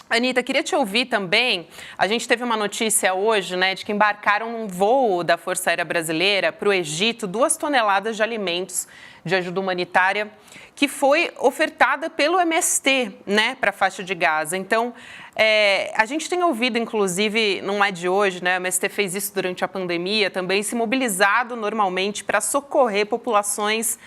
Anitta, queria te ouvir também. A gente teve uma notícia hoje, né, de que embarcaram num voo da Força Aérea Brasileira para o Egito 2 toneladas de alimentos de ajuda humanitária que foi ofertada pelo MST, né, para a faixa de Gaza. Então, a gente tem ouvido, inclusive, não é de hoje, né, o MST fez isso durante a pandemia, também se mobilizado normalmente para socorrer populações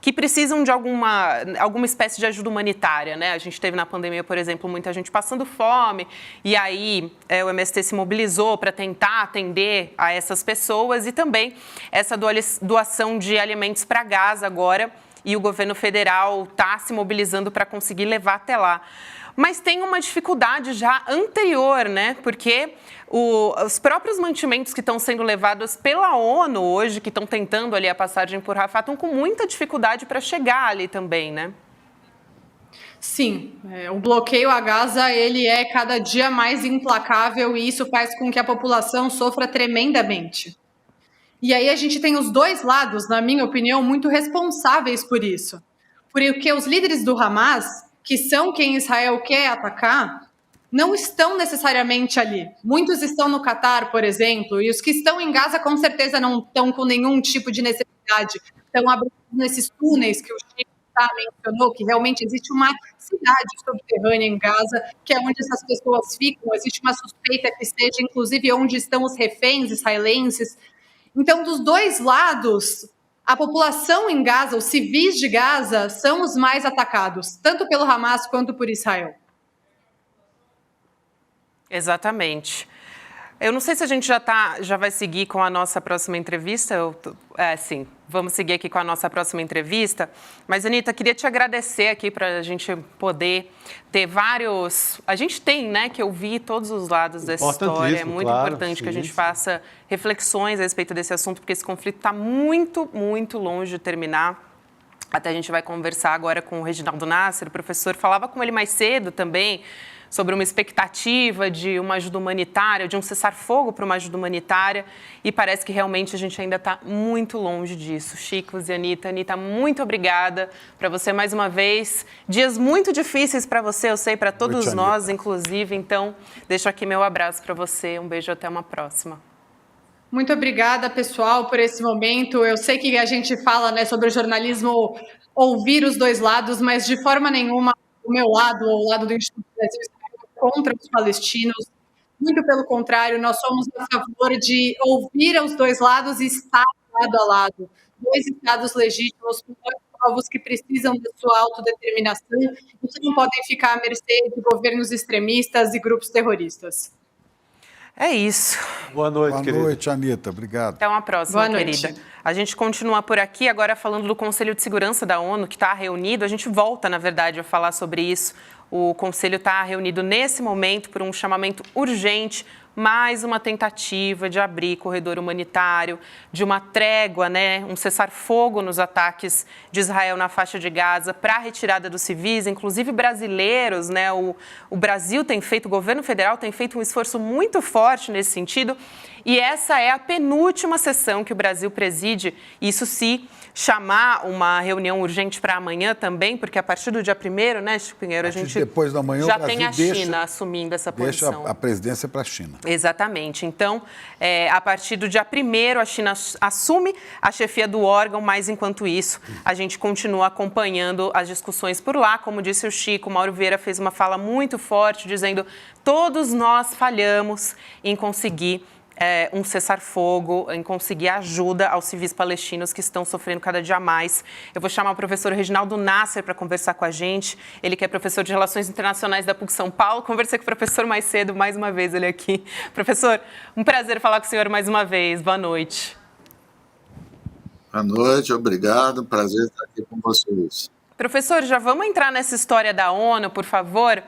que precisam de alguma espécie de ajuda humanitária, né? A gente teve na pandemia, por exemplo, muita gente passando fome, e aí o MST se mobilizou para tentar atender a essas pessoas e também essa doação de alimentos para Gaza agora, e o governo federal está se mobilizando para conseguir levar até lá. Mas tem uma dificuldade já anterior, né? Porque os próprios mantimentos que estão sendo levados pela ONU hoje, que estão tentando ali a passagem por Rafah, estão com muita dificuldade para chegar ali também, né? Sim, o bloqueio a Gaza ele é cada dia mais implacável e isso faz com que a população sofra tremendamente. E aí a gente tem os dois lados, na minha opinião, muito responsáveis por isso. Porque os líderes do Hamas, que são quem Israel quer atacar, não estão necessariamente ali. Muitos estão no Catar, por exemplo, e os que estão em Gaza com certeza não estão com nenhum tipo de necessidade. Estão abrindo nesses túneis que o Chico mencionou, que realmente existe uma cidade subterrânea em Gaza, que é onde essas pessoas ficam. Existe uma suspeita que seja, inclusive, onde estão os reféns israelenses. Então, dos dois lados, a população em Gaza, os civis de Gaza, são os mais atacados, tanto pelo Hamas quanto por Israel. Exatamente. Eu não sei se a gente já vai seguir com a nossa próxima entrevista. Sim, vamos seguir aqui com a nossa próxima entrevista. Mas, Anitta, queria te agradecer aqui para a gente poder ter vários... A gente tem, né, que ouvir todos os lados dessa história. É muito importante que a gente faça reflexões a respeito desse assunto, porque esse conflito está muito, muito longe de terminar. Até a gente vai conversar agora com o Reginaldo Nasser, o professor. Falava com ele mais cedo também sobre uma expectativa de uma ajuda humanitária, de um cessar-fogo para uma ajuda humanitária, e parece que realmente a gente ainda está muito longe disso. Chicos e Anitta. Anitta, muito obrigada para você mais uma vez. Dias muito difíceis para você, eu sei, para todos nós, inclusive. Então, deixo aqui meu abraço para você. Um beijo, até uma próxima. Muito obrigada, pessoal, por esse momento. Eu sei que a gente fala, né, sobre o jornalismo ouvir os dois lados, mas de forma nenhuma o meu lado ou o lado do Instituto Brasil está contra os palestinos. Muito pelo contrário, nós somos a favor de ouvir os dois lados e estar lado a lado. Dois estados legítimos, com dois povos que precisam da sua autodeterminação e que não podem ficar à mercê de governos extremistas e grupos terroristas. É isso. Boa noite, querida. Boa noite, Anitta. Obrigado. Até uma próxima, querida. A gente continua por aqui, agora falando do Conselho de Segurança da ONU, que está reunido. A gente volta, na verdade, a falar sobre isso. O Conselho está reunido nesse momento por um chamamento urgente, mais uma tentativa de abrir corredor humanitário, de uma trégua, né, um cessar-fogo nos ataques de Israel na faixa de Gaza para a retirada dos civis, inclusive brasileiros, né? O Brasil tem feito, o governo federal tem feito um esforço muito forte nesse sentido, e essa é a penúltima sessão que o Brasil preside, isso se chamar uma reunião urgente para amanhã também, porque a partir do dia 1º, né, Chico Pinheiro, a gente depois da manhã, já o Brasil tem a China assumindo essa posição. Deixa a presidência para a China. Exatamente. Então, a partir do dia 1º, a China assume a chefia do órgão, mas enquanto isso, a gente continua acompanhando as discussões por lá. Como disse o Chico, o Mauro Vieira fez uma fala muito forte, dizendo: todos nós falhamos em conseguir um cessar-fogo, em conseguir ajuda aos civis palestinos que estão sofrendo cada dia mais. Eu vou chamar o professor Reginaldo Nasser para conversar com a gente. Ele que é professor de Relações Internacionais da PUC São Paulo. Conversei com o professor mais cedo, mais uma vez ele aqui. Professor, um prazer falar com o senhor mais uma vez. Boa noite. Boa noite, obrigado. Prazer estar aqui com vocês. Professor, já vamos entrar nessa história da ONU, por favor.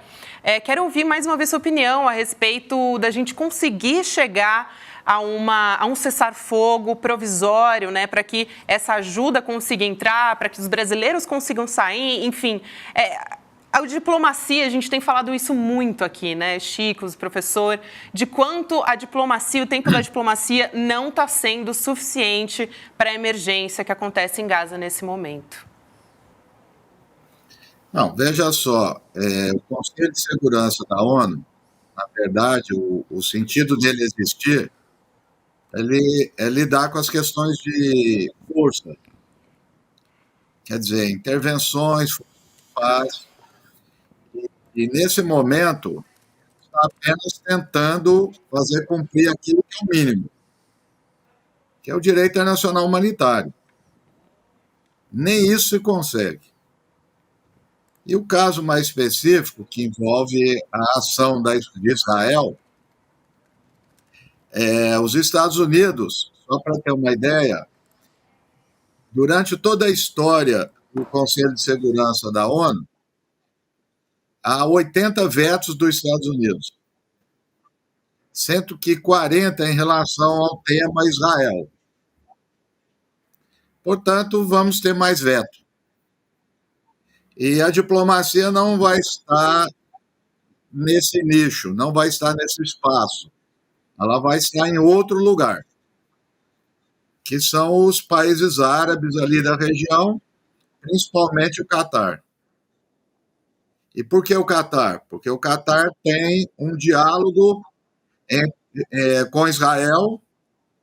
Quero ouvir mais uma vez sua opinião a respeito da gente conseguir chegar a um cessar-fogo provisório, né, para que essa ajuda consiga entrar, para que os brasileiros consigam sair, enfim. A diplomacia, a gente tem falado isso muito aqui, né, Chico, professor, de quanto a diplomacia, o tempo da diplomacia não está sendo suficiente para a emergência que acontece em Gaza nesse momento. Não, veja só, o Conselho de Segurança da ONU, na verdade, o sentido dele existir é lidar com as questões de força. Quer dizer, intervenções, paz. E nesse momento, está apenas tentando fazer cumprir aquilo que é o mínimo, que é o direito internacional humanitário. Nem isso se consegue. E o caso mais específico, que envolve a ação de Israel, os Estados Unidos, só para ter uma ideia, durante toda a história do Conselho de Segurança da ONU, há 80 vetos dos Estados Unidos, sendo que 40 em relação ao tema Israel. Portanto, vamos ter mais veto. E a diplomacia não vai estar nesse nicho, não vai estar nesse espaço. Ela vai estar em outro lugar, que são os países árabes ali da região, principalmente o Catar. E por que o Catar? Porque o Catar tem um diálogo com Israel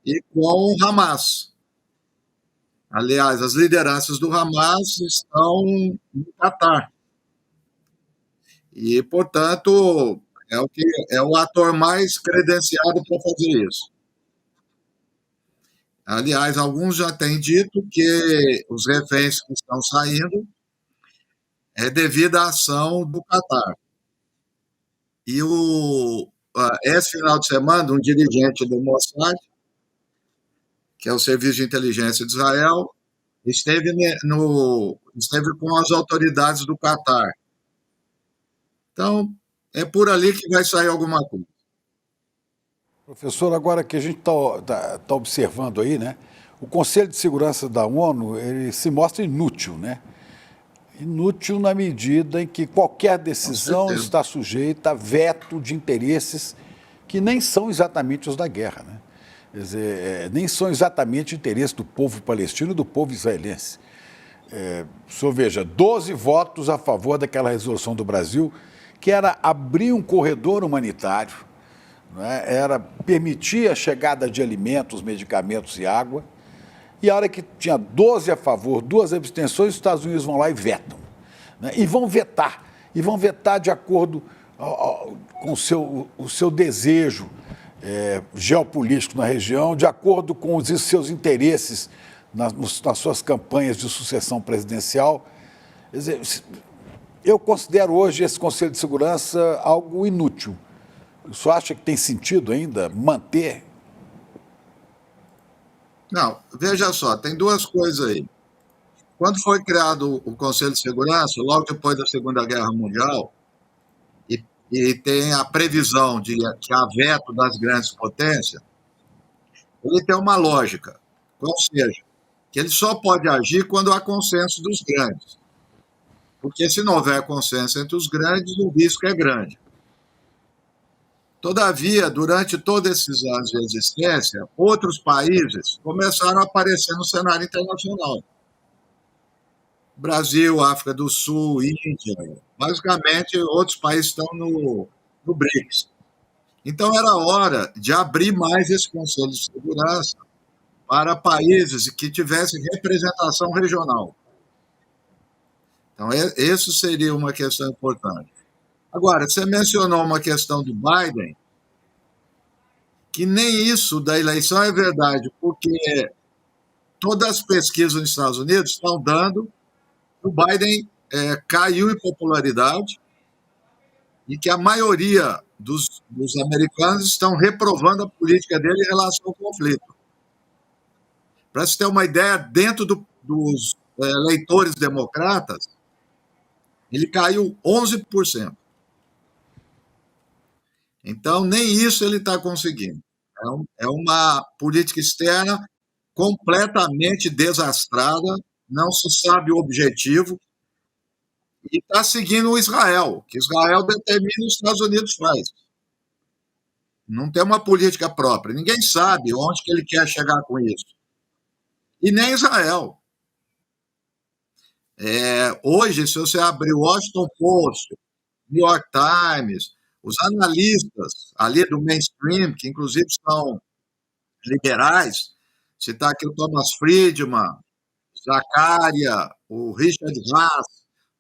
e com o Hamas. Aliás, as lideranças do Hamas estão no Catar. E, portanto, é o ator mais credenciado para fazer isso. Aliás, alguns já têm dito que os reféns que estão saindo é devido à ação do Catar. E esse final de semana, um dirigente do Mossad, que é o Serviço de Inteligência de Israel, esteve com as autoridades do Catar. Então, é por ali que vai sair alguma coisa. Professor, agora que a gente está observando aí, né? O Conselho de Segurança da ONU, ele se mostra inútil, né? Inútil na medida em que qualquer decisão está sujeita a veto de interesses que nem são exatamente os da guerra, né? Quer dizer, nem são exatamente interesses do povo palestino e do povo israelense. O senhor veja, 12 votos a favor daquela resolução do Brasil, que era abrir um corredor humanitário, né? Era permitir a chegada de alimentos, medicamentos e água. E a hora que tinha 12 a favor, 2 abstenções, os Estados Unidos vão lá e vetam, né? E vão vetar de acordo com o seu desejo geopolítico na região, de acordo com os seus interesses nas suas campanhas de sucessão presidencial. Quer dizer, eu considero hoje esse Conselho de Segurança algo inútil. O senhor acha que tem sentido ainda manter? Não, veja só, tem duas coisas aí. Quando foi criado o Conselho de Segurança, logo depois da Segunda Guerra Mundial, e tem a previsão de que há veto das grandes potências, ele tem uma lógica, ou seja, que ele só pode agir quando há consenso dos grandes. Porque se não houver consenso entre os grandes, o risco é grande. Todavia, durante todos esses anos de existência, outros países começaram a aparecer no cenário internacional. Brasil, África do Sul, Índia, basicamente outros países estão no BRICS. Então era hora de abrir mais esse Conselho de Segurança para países que tivessem representação regional. Então, isso seria uma questão importante. Agora, você mencionou uma questão do Biden, que nem isso da eleição é verdade, porque todas as pesquisas nos Estados Unidos estão dando que o Biden caiu em popularidade e que a maioria dos americanos estão reprovando a política dele em relação ao conflito. Para você ter uma ideia, dentro dos eleitores democratas, ele caiu 11%. Então, nem isso ele está conseguindo. É uma política externa completamente desastrada, não se sabe o objetivo, e está seguindo o Israel, que Israel determina e os Estados Unidos faz. Não tem uma política própria. Ninguém sabe onde que ele quer chegar com isso. E nem Israel. Hoje, se você abrir o Washington Post, New York Times, os analistas ali do mainstream, que inclusive são liberais, citar aqui o Thomas Friedman, Zakaria, o Richard Haas,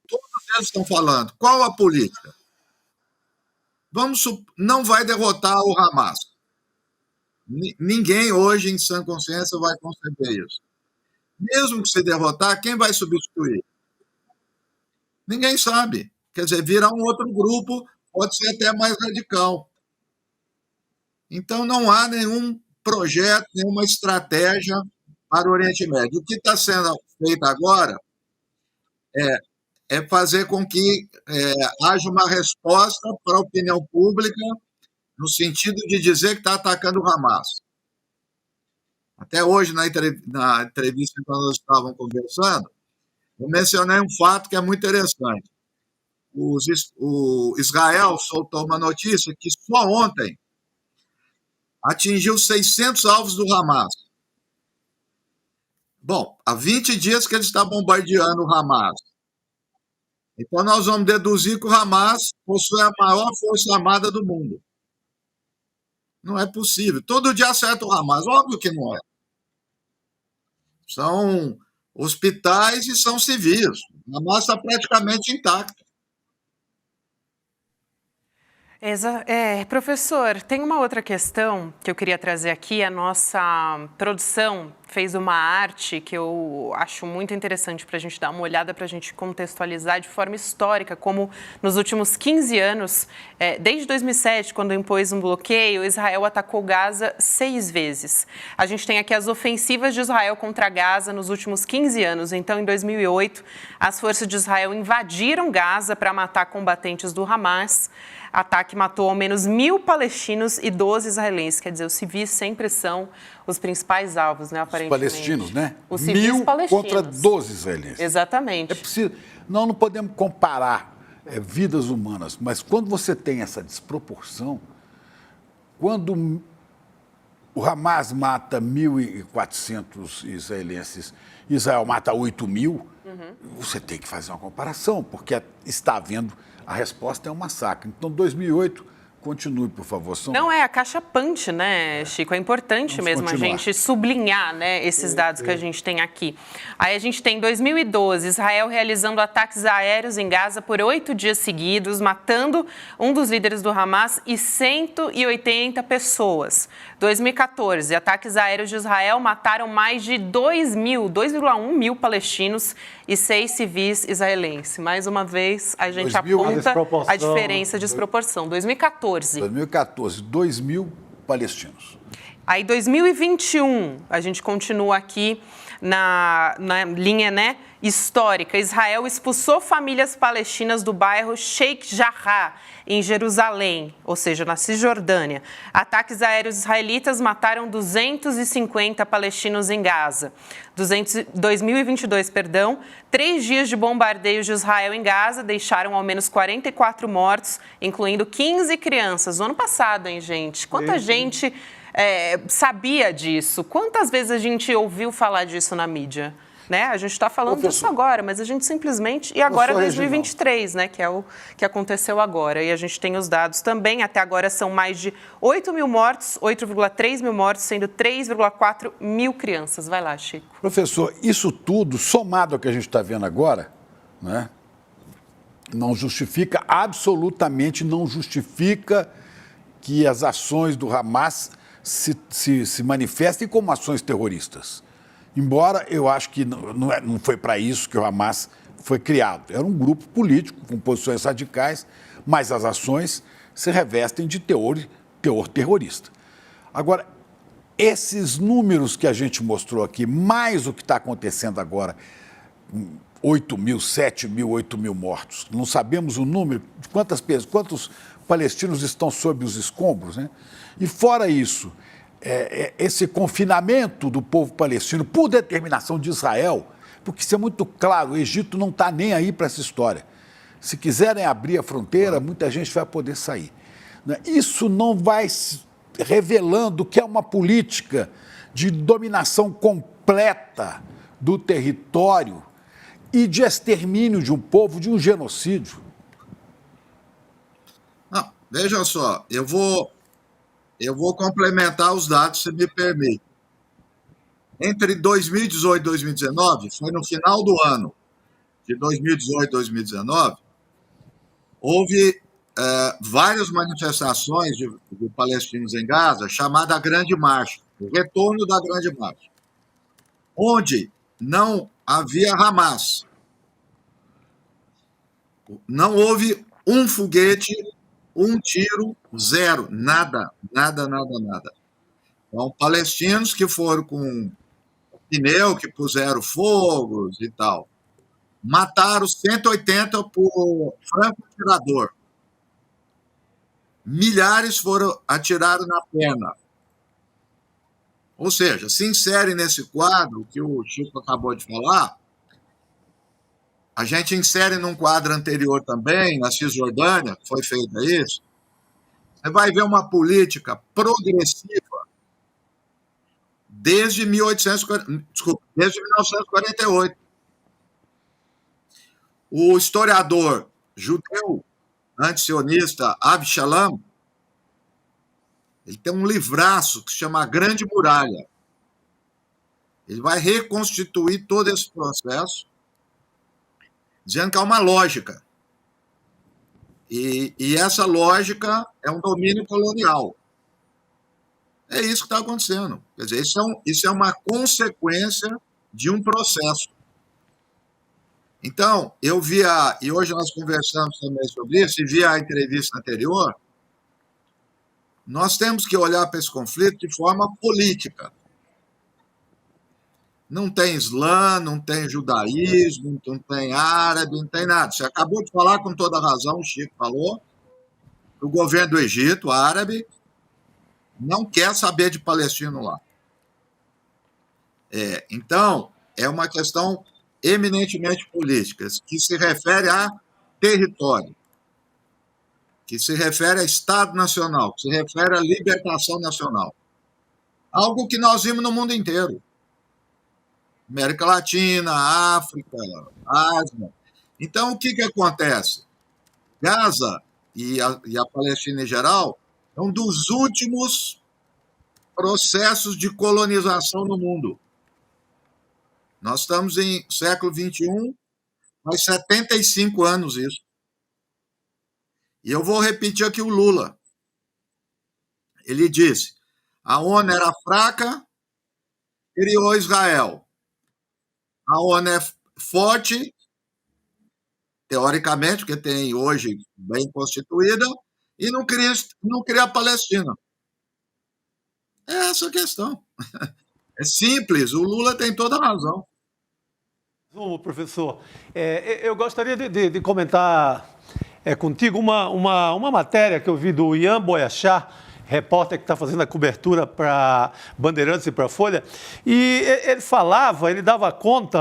todos eles estão falando. Qual a política? Não vai derrotar o Hamas. Ninguém hoje, em sã consciência, vai conceber isso. Mesmo que se derrotar, quem vai substituir? Ninguém sabe. Quer dizer, virar um outro grupo, pode ser até mais radical. Então, não há nenhum projeto, nenhuma estratégia para o Oriente Médio. O que está sendo feito agora é fazer com que haja uma resposta para a opinião pública, no sentido de dizer que está atacando o Hamas. Até hoje, na entrevista que nós estávamos conversando, eu mencionei um fato que é muito interessante. O Israel soltou uma notícia que só ontem atingiu 600 alvos do Hamas. Bom, há 20 dias que ele está bombardeando o Hamas. Então, nós vamos deduzir que o Hamas possui a maior força armada do mundo. Não é possível. Todo dia acerta o Hamas. Óbvio que não é. São hospitais e são civis. O Hamas está praticamente intacto. Professor, tem uma outra questão que eu queria trazer aqui. A nossa produção fez uma arte que eu acho muito interessante para a gente dar uma olhada, para a gente contextualizar de forma histórica, como nos últimos 15 anos, desde 2007, quando impôs um bloqueio, Israel atacou Gaza 6 vezes. A gente tem aqui as ofensivas de Israel contra Gaza nos últimos 15 anos. Então, em 2008, as forças de Israel invadiram Gaza para matar combatentes do Hamas. Ataque matou ao menos 1.000 palestinos e 12 israelenses. Quer dizer, os civis sempre são os principais alvos, né, aparentemente. Os palestinos, né? Os civis 1.000 palestinos. contra 12 israelenses. Exatamente. É preciso, não podemos comparar vidas humanas, mas quando você tem essa desproporção, quando o Hamas mata 1.400 israelenses, Israel mata 8.000, você tem que fazer uma comparação, porque está havendo... A resposta é um massacre. Então, 2008, continue, por favor. Não, é acachapante, né, Chico? É importante mesmo a gente sublinhar, né, esses dados que a gente tem aqui. Aí a gente tem 2012, Israel realizando ataques aéreos em Gaza por 8 dias seguidos, matando um dos líderes do Hamas e 180 pessoas. 2014, ataques aéreos de Israel mataram mais de 2,1 mil palestinos e 6 civis israelenses. Mais uma vez, a gente aponta a diferença de desproporção. 2014, 2.000 palestinos. Aí, 2021, a gente continua aqui na linha, né, histórica. Israel expulsou famílias palestinas do bairro Sheikh Jarrah, em Jerusalém, ou seja, na Cisjordânia. Ataques aéreos israelitas mataram 250 palestinos em Gaza. 2022, 3 dias de bombardeios de Israel em Gaza deixaram ao menos 44 mortos, incluindo 15 crianças. No ano passado, hein, gente? Quanta gente sabia disso? Quantas vezes a gente ouviu falar disso na mídia? Né? A gente está falando disso agora, mas a gente simplesmente... E agora 2023, né? Que é o que aconteceu agora. E a gente tem os dados também. Até agora são mais de 8.000 mortos, 8,3 mil mortos, sendo 3,4 mil crianças. Vai lá, Chico. Professor, isso tudo, somado ao que a gente está vendo agora, né? Não justifica, absolutamente não justifica que as ações do Hamas se manifestem como ações terroristas. Embora eu acho que não foi para isso que o Hamas foi criado. Era um grupo político com posições radicais, mas as ações se revestem de teor terrorista. Agora, esses números que a gente mostrou aqui, mais o que está acontecendo agora, 8.000, 7.000, 8.000 mortos, não sabemos o número de quantos palestinos estão sob os escombros, né? E fora isso, esse confinamento do povo palestino por determinação de Israel, porque isso é muito claro, o Egito não está nem aí para essa história. Se quiserem abrir a fronteira, muita gente vai poder sair. Isso não vai revelando que é uma política de dominação completa do território e de extermínio de um povo, de um genocídio. Não, veja só, eu vou complementar os dados, se me permite. Entre 2018 e 2019, foi no final do ano de 2018 e 2019, houve várias manifestações de palestinos em Gaza, chamada Grande Marcha, o retorno da Grande Marcha, onde não havia Hamas. Não houve um foguete, um tiro, zero, nada. Então, palestinos que foram com pneu, que puseram fogos e tal, mataram 180 por franco-atirador. Milhares foram atirados na perna. Ou seja, se insere nesse quadro que o Chico acabou de falar, a gente insere num quadro anterior também, na Cisjordânia, que foi feito isso, você vai ver uma política progressiva desde 1948. O historiador judeu antisionista Avshalom, ele tem um livraço que se chama A Grande Muralha. Ele vai reconstituir todo esse processo, dizendo que há uma lógica. E essa lógica é um domínio colonial. É isso que está acontecendo. Quer dizer, isso é uma consequência de um processo. Então, eu via, e hoje nós conversamos também sobre isso, e via a entrevista anterior, nós temos que olhar para esse conflito de forma política. Não tem Islã, não tem judaísmo, não tem árabe, não tem nada. Você acabou de falar com toda razão, o Chico falou, o governo do Egito, árabe, não quer saber de palestino lá. Então, é uma questão eminentemente política, que se refere a território, que se refere a Estado Nacional, que se refere à libertação nacional. Algo que nós vimos no mundo inteiro. América Latina, África, Ásia. Então, o que acontece? Gaza e a Palestina em geral é um dos últimos processos de colonização no mundo. Nós estamos em século XXI, faz 75 anos isso. E eu vou repetir aqui o Lula. Ele disse, a ONU era fraca, criou Israel. A ONU é forte, teoricamente, porque tem hoje bem constituída, e não cria a Palestina. É essa a questão. É simples, o Lula tem toda a razão. Professor, eu gostaria de comentar contigo uma matéria que eu vi do Ian Boyachá, repórter que está fazendo a cobertura para Bandeirantes e para a Folha, e ele dava conta,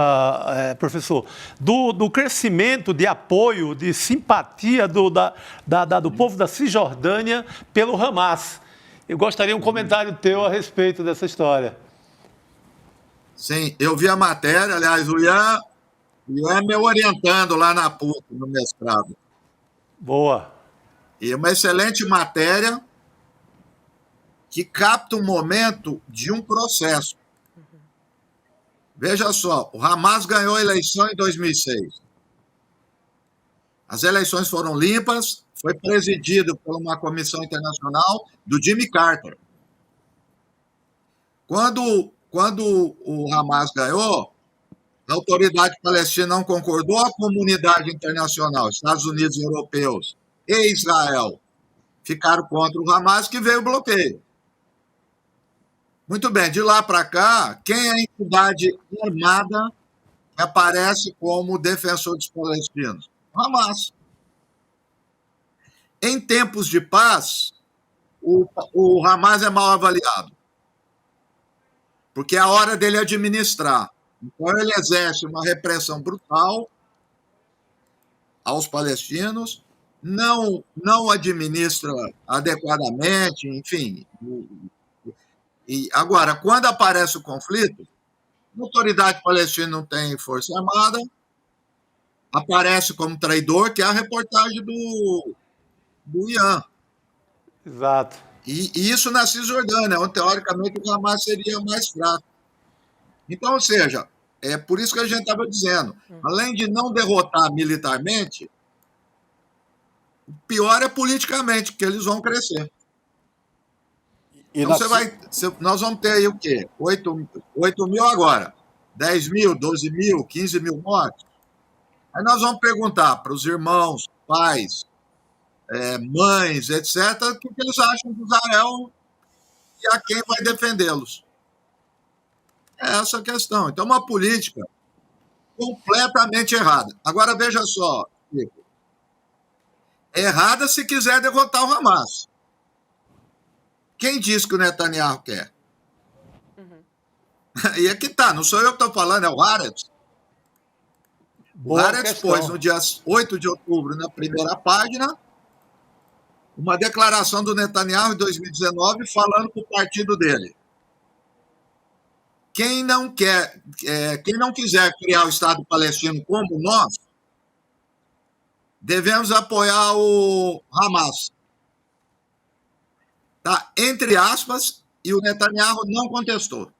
professor, do crescimento de apoio, de simpatia do povo da Cisjordânia pelo Hamas. Eu gostaria de um comentário teu a respeito dessa história. Sim, eu vi a matéria, aliás, o Ian me orientando lá na PUC, no mestrado. Boa. E uma excelente matéria que capta o momento de um processo. Veja só, o Hamas ganhou a eleição em 2006. As eleições foram limpas, foi presidido por uma comissão internacional do Jimmy Carter. Quando o Hamas ganhou, a autoridade palestina não concordou, a comunidade internacional, Estados Unidos e europeus e Israel, ficaram contra o Hamas, que veio o bloqueio. Muito bem, de lá para cá, quem é a entidade armada que aparece como defensor dos palestinos? O Hamas. Em tempos de paz, o Hamas é mal avaliado, porque é a hora dele administrar. Então, ele exerce uma repressão brutal aos palestinos, não administra adequadamente, enfim. E agora, quando aparece o conflito, a autoridade palestina não tem força armada, aparece como traidor, que é a reportagem do Ian. Exato. E isso na Cisjordânia, onde teoricamente o Hamas seria mais fraco. Então, ou seja, é por isso que a gente estava dizendo, além de não derrotar militarmente, o pior é politicamente, que eles vão crescer. Então nós vamos ter aí o quê? 8 mil agora, 10 mil, 12 mil, 15 mil mortos. Aí nós vamos perguntar para os irmãos, pais, mães, etc., o que eles acham de Israel e a quem vai defendê-los. É essa a questão. Então, uma política completamente errada. Agora, veja só, Chico. É errada se quiser derrotar o Hamas. Quem diz que o Netanyahu quer? E aqui tá, não sou eu que estou falando, é o Haaretz. O Haaretz pôs no dia 8 de outubro, na primeira página, uma declaração do Netanyahu em 2019 falando para o partido dele. Quem não quiser criar o Estado palestino como nós, devemos apoiar o Hamas. Tá? Entre aspas, e o Netanyahu não contestou.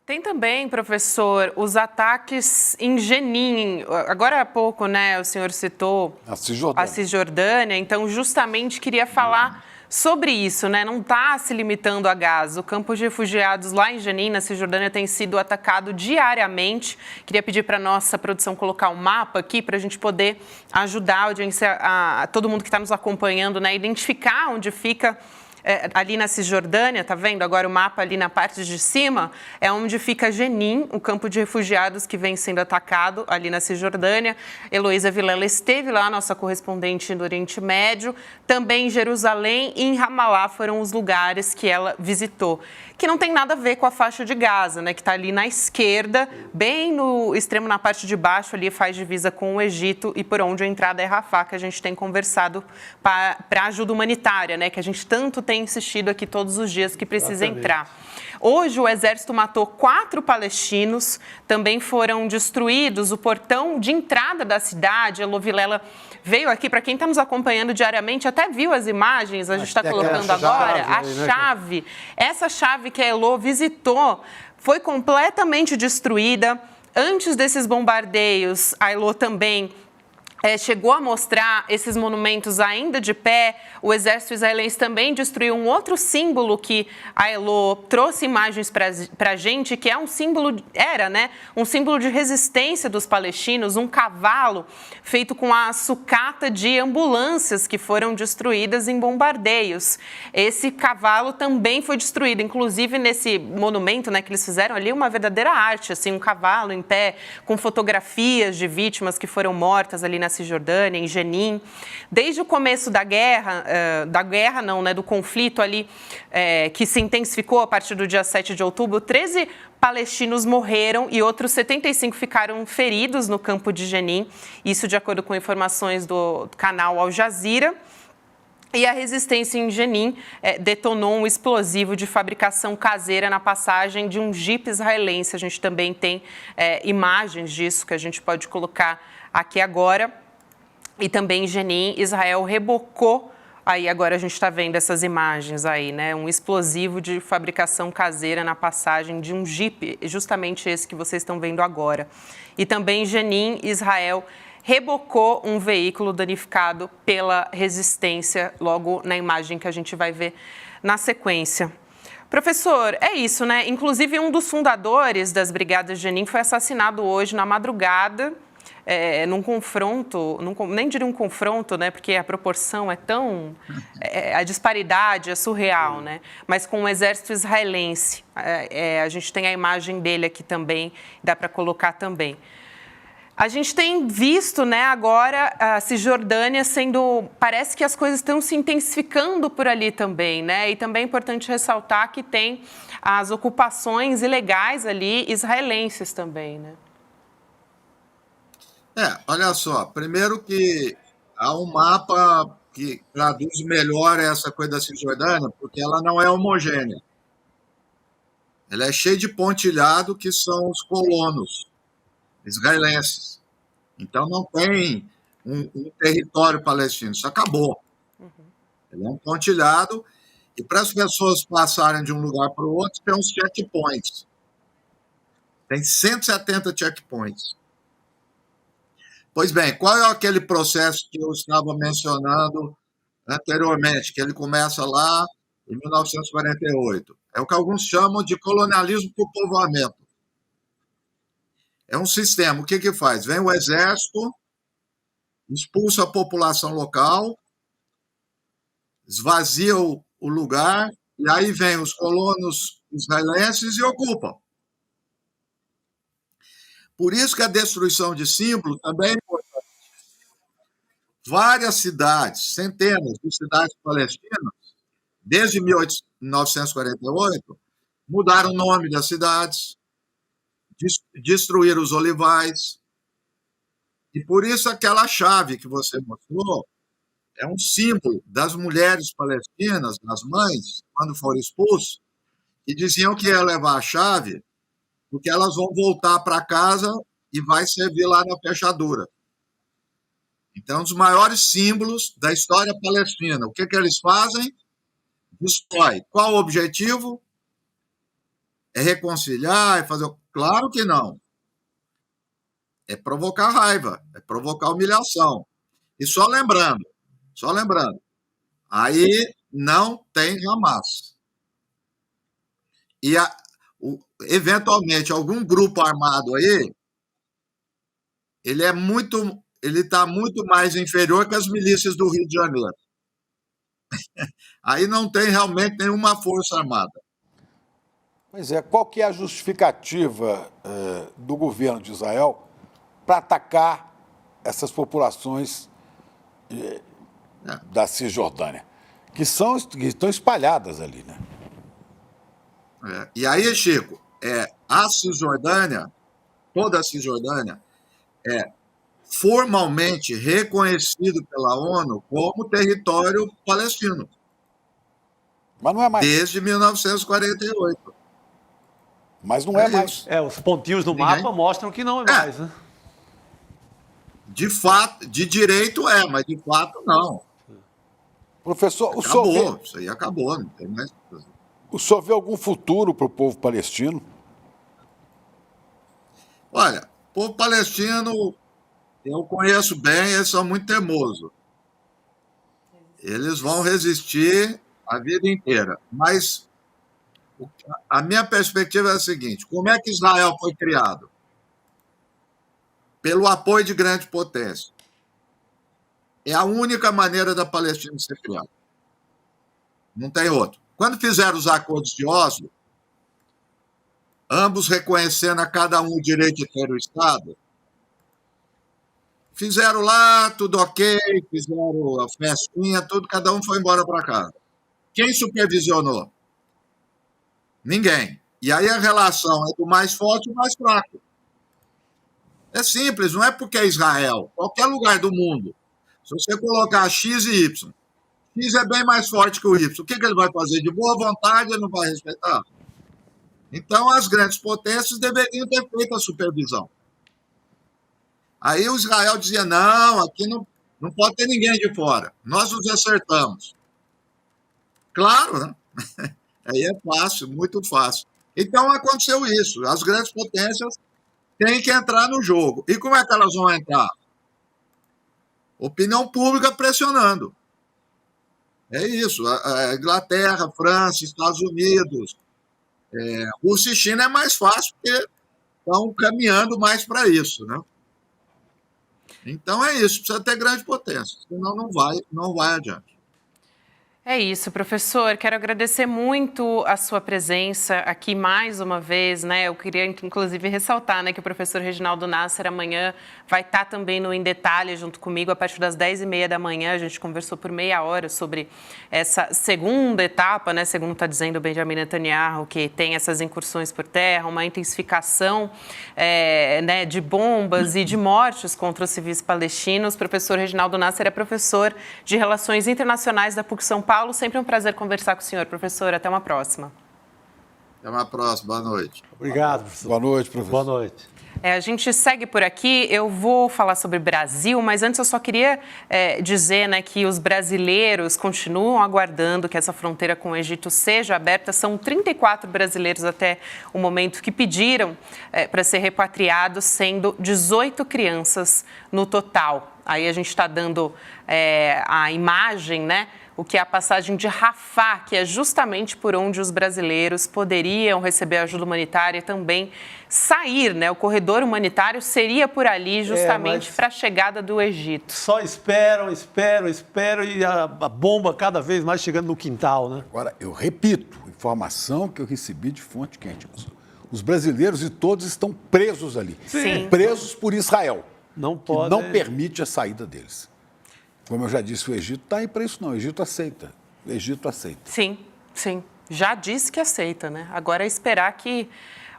Tem também, professor, os ataques em Jenin. Agora há pouco, né, o senhor citou a Cisjordânia, então justamente queria falar sobre isso, né? Não está se limitando a Gaza. O campo de refugiados lá em Jenin, na Cisjordânia, tem sido atacado diariamente. Queria pedir para a nossa produção colocar um mapa aqui para a gente poder ajudar a audiência, a todo mundo que está nos acompanhando, né, identificar onde fica. Ali na Cisjordânia, tá vendo agora o mapa ali na parte de cima, é onde fica Jenin, o campo de refugiados que vem sendo atacado ali na Cisjordânia. Heloísa Vilela esteve lá, nossa correspondente do Oriente Médio. Também em Jerusalém e em Ramallah foram os lugares que ela visitou. Que não tem nada a ver com a faixa de Gaza, né, que está ali na esquerda, bem no extremo, na parte de baixo, ali faz divisa com o Egito e por onde a entrada é Rafah, que a gente tem conversado para ajuda humanitária, né, que a gente tanto tem insistido aqui todos os dias que precisa entrar. Hoje, o exército matou 4 palestinos, também foram destruídos o portão de entrada da cidade. A Elô Vilela veio aqui, para quem está nos acompanhando diariamente, até viu as imagens, a gente está colocando agora, a chave. Essa chave que a Elô visitou foi completamente destruída. Antes desses bombardeios, a Elô também chegou a mostrar esses monumentos ainda de pé. O exército israelense também destruiu um outro símbolo que a Elô trouxe imagens para a gente, que é um símbolo, um símbolo de resistência dos palestinos, um cavalo feito com a sucata de ambulâncias que foram destruídas em bombardeios. Esse cavalo também foi destruído, inclusive nesse monumento, né, que eles fizeram ali, uma verdadeira arte, assim, um cavalo em pé, com fotografias de vítimas que foram mortas ali na Cisjordânia, em Jenin. Desde o começo da guerra, do conflito ali, que se intensificou a partir do dia 7 de outubro, 13 palestinos morreram e outros 75 ficaram feridos no campo de Jenin, isso de acordo com informações do canal Al Jazeera. E a resistência em Jenin detonou um explosivo de fabricação caseira na passagem de um jipe israelense. A gente também tem imagens disso que a gente pode colocar aqui agora. E também em Jenin, Israel rebocou, aí agora a gente está vendo essas imagens aí, né? Um explosivo de fabricação caseira na passagem de um jipe, justamente esse que vocês estão vendo agora. E também em Jenin, Israel rebocou um veículo danificado pela resistência, logo na imagem que a gente vai ver na sequência. Professor, é isso, né? Inclusive, um dos fundadores das Brigadas de Jenin foi assassinado hoje na madrugada, num confronto, nem diria um confronto, né? Porque a proporção é tão... a disparidade é surreal, né? Mas com o exército israelense. A gente tem a imagem dele aqui também, dá para colocar também. A gente tem visto, né, agora a Cisjordânia parece que as coisas estão se intensificando por ali também, né? E também é importante ressaltar que tem as ocupações ilegais ali israelenses também, né? Olha só, primeiro que há um mapa que traduz melhor essa coisa da Cisjordânia, porque ela não é homogênea. Ela é cheia de pontilhado, que são os colonos israelenses. Então, não tem um território palestino, isso acabou. Ele é um pontilhado, e para as pessoas passarem de um lugar para o outro, tem uns checkpoints. Tem 170 checkpoints. Pois bem, qual é aquele processo que eu estava mencionando anteriormente, que ele começa lá em 1948? É o que alguns chamam de colonialismo por povoamento. É um sistema, o que faz? Vem o exército, expulsa a população local, esvazia o lugar, e aí vem os colonos israelenses e ocupam. Por isso que a destruição de símbolo também é importante. Várias cidades, centenas de cidades palestinas, desde 1948, mudaram o nome das cidades, destruíram os olivais. E por isso aquela chave que você mostrou é um símbolo das mulheres palestinas, das mães, quando foram expulsos, que diziam que ia levar a chave porque elas vão voltar para casa e vai servir lá na fechadura. Então, um dos maiores símbolos da história palestina. O que eles fazem? Destrói. Qual o objetivo? É reconciliar? É fazer... Claro que não. É provocar raiva, é provocar humilhação. E só lembrando, aí não tem Hamas. E, eventualmente, algum grupo armado aí, ele está muito mais inferior que as milícias do Rio de Janeiro. Aí não tem realmente nenhuma força armada. Pois é, qual que é a justificativa do governo de Israel para atacar essas populações da Cisjordânia, que estão espalhadas ali, né? E aí, Chico, a Cisjordânia, toda a Cisjordânia, é formalmente reconhecido pela ONU como território palestino. Mas não é mais. Desde 1948. Mas não é mais. Os pontinhos no mapa mostram que não é mais, né? De fato, de direito mas de fato não. Professor, isso aí acabou, não tem mais. O senhor vê algum futuro para o povo palestino? Olha, o povo palestino, eu conheço bem, eles são muito teimosos. Eles vão resistir a vida inteira. Mas a minha perspectiva é a seguinte: como é que Israel foi criado? Pelo apoio de grande potência. É a única maneira da Palestina ser criada. Não tem outro. Quando fizeram os acordos de Oslo, ambos reconhecendo a cada um o direito de ter o Estado, fizeram lá, tudo ok, fizeram a festinha, tudo, cada um foi embora para casa. Quem supervisionou? Ninguém. E aí a relação é do mais forte e do mais fraco. É simples, não é porque é Israel. Qualquer lugar do mundo, se você colocar X e Y, X é bem mais forte que o Y. O que ele vai fazer? De boa vontade, ele não vai respeitar? Então, as grandes potências deveriam ter feito a supervisão. Aí o Israel dizia, não, aqui não pode ter ninguém de fora. Nós nos acertamos. Claro, né? Aí é fácil, muito fácil. Então, aconteceu isso. As grandes potências têm que entrar no jogo. E como é que elas vão entrar? Opinião pública pressionando. É isso. A Inglaterra, França, Estados Unidos, Rússia e China é mais fácil porque estão caminhando mais para isso, né? Então é isso, precisa ter grande potência, senão não vai adiante. É isso, professor. Quero agradecer muito a sua presença aqui mais uma vez, né? Eu queria, inclusive, ressaltar, né, que o professor Reginaldo Nasser amanhã vai estar também no Em Detalhe junto comigo a partir das 10h30 da manhã. A gente conversou por meia hora sobre essa segunda etapa, né? Segundo está dizendo o Benjamin Netanyahu, que tem essas incursões por terra, uma intensificação né, de bombas e de mortes contra os civis palestinos. O professor Reginaldo Nasser é professor de Relações Internacionais da PUC São Paulo. Sempre um prazer conversar com o senhor, professor. Até uma próxima. Até uma próxima. Boa noite. Obrigado, professor. Boa noite, professor. Boa noite. A gente segue por aqui. Eu vou falar sobre Brasil, mas antes eu só queria dizer, né, que os brasileiros continuam aguardando que essa fronteira com o Egito seja aberta. São 34 brasileiros até o momento que pediram para ser repatriados, sendo 18 crianças no total. Aí a gente está dando a imagem, né? O que é a passagem de Rafah, que é justamente por onde os brasileiros poderiam receber ajuda humanitária e também sair, né? O corredor humanitário seria por ali justamente para a chegada do Egito. Só esperam e a bomba cada vez mais chegando no quintal, né? Agora, eu repito, informação que eu recebi de fonte quente. Os brasileiros e todos estão presos ali. Sim. Presos por Israel. Não pode. Não permite a saída deles. Como eu já disse, o Egito está aí para isso, não. O Egito aceita. O Egito aceita. Sim, sim. Já disse que aceita, né? Agora é esperar que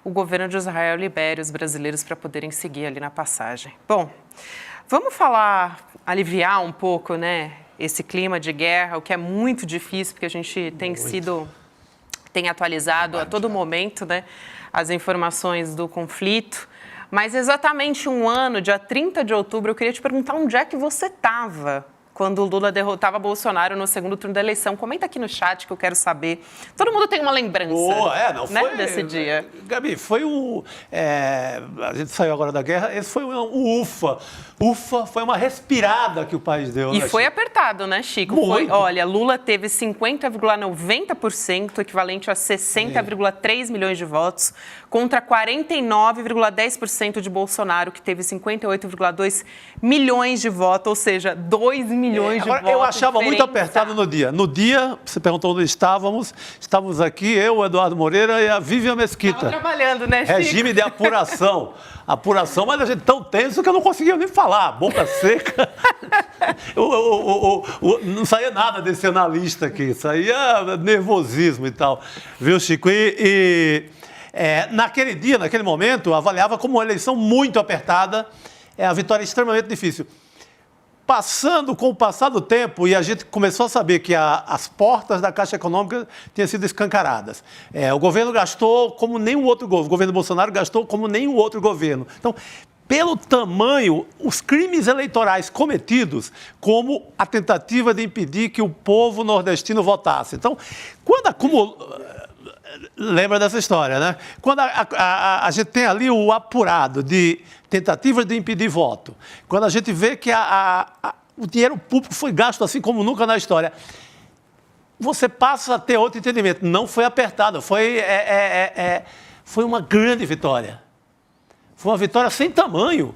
o governo de Israel libere os brasileiros para poderem seguir ali na passagem. Bom, vamos aliviar um pouco, né, esse clima de guerra, o que é muito difícil, porque a gente tem atualizado a todo momento, né, as informações do conflito. Mas exatamente um ano, dia 30 de outubro, eu queria te perguntar onde é que você estava quando o Lula derrotava Bolsonaro no segundo turno da eleição. Comenta aqui no chat que eu quero saber. Todo mundo tem uma lembrança desse dia. Gabi, foi a gente saiu agora da guerra, esse foi um ufa. Ufa, foi uma respirada que o país deu. E foi apertado, né, Chico? Olha, Lula teve 50,90%, equivalente a 60,3 milhões de votos, contra 49,10% de Bolsonaro, que teve 58,2 milhões de votos, ou seja, 2 milhões de votos. Eu achava muito apertado no dia. No dia, você perguntou onde estávamos aqui, eu, o Eduardo Moreira e a Vivian Mesquita. Estava trabalhando, né, Chico? Regime de apuração. Mas a gente tão tenso que eu não conseguia nem falar, boca seca. Não saía nada desse analista aqui, saía nervosismo e tal. Viu, Chico? Naquele dia, naquele momento, avaliava como uma eleição muito apertada, a vitória extremamente difícil. Com o passar do tempo, e a gente começou a saber que as portas da Caixa Econômica tinham sido escancaradas. O governo gastou como nenhum outro governo. O governo Bolsonaro gastou como nenhum outro governo. Então, pelo tamanho, os crimes eleitorais cometidos, como a tentativa de impedir que o povo nordestino votasse. Então, quando acumulou... Lembra dessa história, né? Quando a gente tem ali o apurado de tentativas de impedir voto, quando a gente vê que o dinheiro público foi gasto assim como nunca na história, você passa a ter outro entendimento. Não foi apertado, foi uma grande vitória. Foi uma vitória sem tamanho.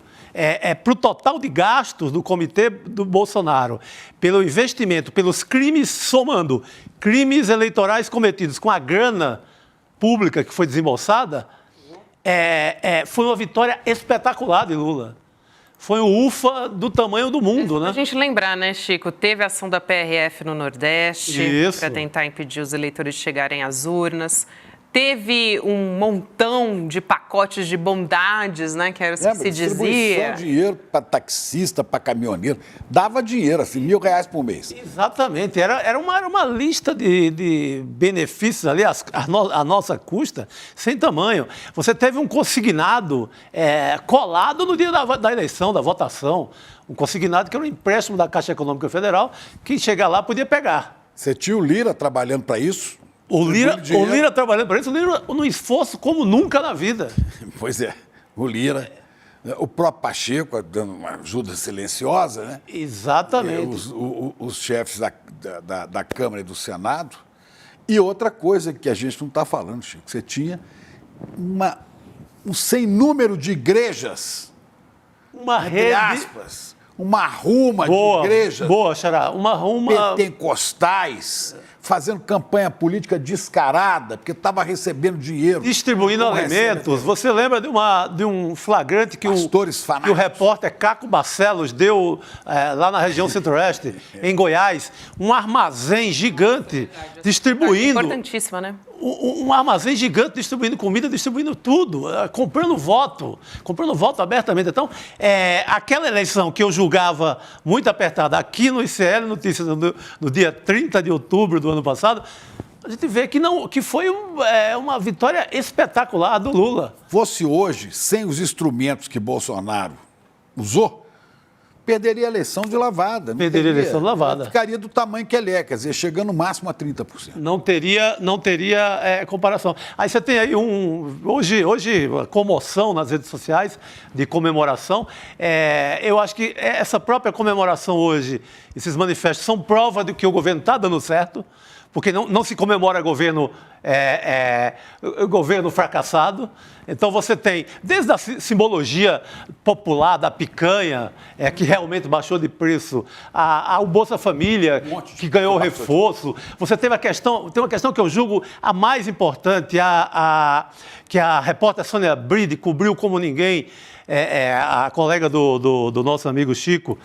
Para o total de gastos do comitê do Bolsonaro, pelo investimento, pelos crimes, somando crimes eleitorais cometidos com a grana pública que foi desembolsada, foi uma vitória espetacular de Lula. Foi um ufa do tamanho do mundo, né? A gente lembrar, né, Chico? Teve a ação da PRF no Nordeste para tentar impedir os eleitores de chegarem às urnas. Teve um montão de pacotes de bondades, né, que era assim que se dizia. Dinheiro para taxista, para caminhoneiro. Dava dinheiro, assim, R$1.000 por mês. Exatamente. Era uma lista de benefícios ali, a nossa custa, sem tamanho. Você teve um consignado colado no dia da eleição, da votação. Um consignado que era um empréstimo da Caixa Econômica Federal, que chegar lá podia pegar. Você tinha o Lira trabalhando para isso? O Lira trabalhando para isso, o Lira num esforço como nunca na vida. Pois é, o Lira, o próprio Pacheco dando uma ajuda silenciosa, né? Exatamente. Os chefes da Câmara e do Senado. E outra coisa que a gente não está falando, Chico, você tinha um sem número de igrejas, uma rede, aspas, uma ruma de igrejas. Boa, Xará, uma ruma... Pentecostais, fazendo campanha política descarada, porque estava recebendo dinheiro. Distribuindo alimentos. Você lembra de um flagrante que o repórter Caco Barcelos deu lá na região centro-oeste, em Goiás, um armazém gigante distribuindo... Importantíssima, né? Um armazém gigante distribuindo comida, distribuindo tudo, comprando voto abertamente. Então, aquela eleição que eu julgava muito apertada aqui no ICL Notícias, no dia 30 de outubro do ano passado, a gente vê que foi uma vitória espetacular do Lula. Fosse hoje, sem os instrumentos que Bolsonaro usou, perderia a eleição de lavada. Perderia a eleição de lavada. Ficaria do tamanho que ele é, quer dizer, chegando no máximo a 30%. Não teria comparação. Aí você tem aí hoje uma comoção nas redes sociais de comemoração. Eu acho que essa própria comemoração hoje, esses manifestos, são prova de que o governo está dando certo, porque não se comemora governo fracassado. Então você tem, desde a simbologia popular da picanha, que realmente baixou de preço, ao Bolsa Família, que ganhou reforço. Você teve tem uma questão que eu julgo a mais importante, que a repórter Sônia Bride cobriu como ninguém, a colega do nosso amigo Chico,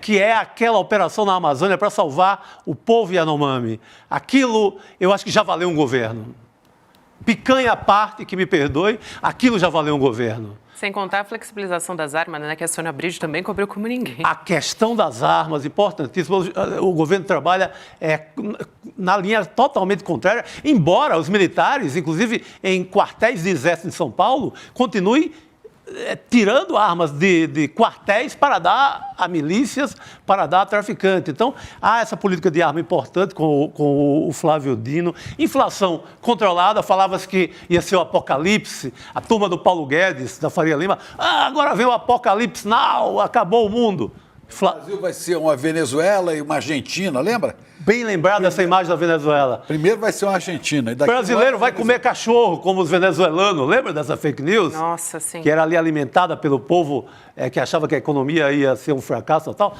que é aquela operação na Amazônia para salvar o povo Yanomami. Aquilo, eu acho que já valeu um governo. Picanha à parte, que me perdoe, aquilo já valeu um governo. Sem contar a flexibilização das armas, né, que a Sônia Bride também cobriu como ninguém. A questão das armas, importantíssima, o governo trabalha na linha totalmente contrária, embora os militares, inclusive em quartéis de exército em São Paulo, continuem tirando armas de quartéis para dar a milícias, para dar a traficante. Então, há essa política de arma importante com o Flávio Dino. Inflação controlada, falava-se que ia ser o apocalipse. A turma do Paulo Guedes, da Faria Lima, agora vem o apocalipse, não, acabou o mundo. O Brasil vai ser uma Venezuela e uma Argentina, lembra? Bem lembrado essa imagem da Venezuela. Primeiro vai ser uma Argentina. O brasileiro vai comer cachorro, como os venezuelanos. Lembra dessa fake news? Nossa, sim. Que era ali alimentada pelo povo que achava que a economia ia ser um fracasso e tal.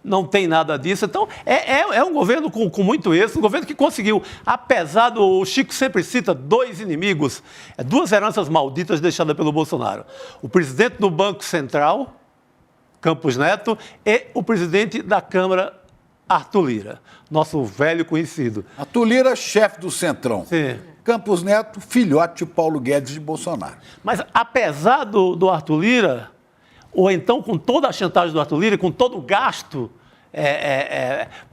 Não tem nada disso. Então, é um governo com muito êxito, um governo que conseguiu, apesar do... O Chico sempre cita 2 inimigos, 2 heranças malditas deixadas pelo Bolsonaro. O presidente do Banco Central, Campos Neto, e o presidente da Câmara, Arthur Lira, nosso velho conhecido. Arthur Lira, chefe do Centrão. Sim. Campos Neto, filhote de Paulo Guedes de Bolsonaro. Mas, apesar do Arthur Lira, ou então com toda a chantagem do Arthur Lira, com todo o gasto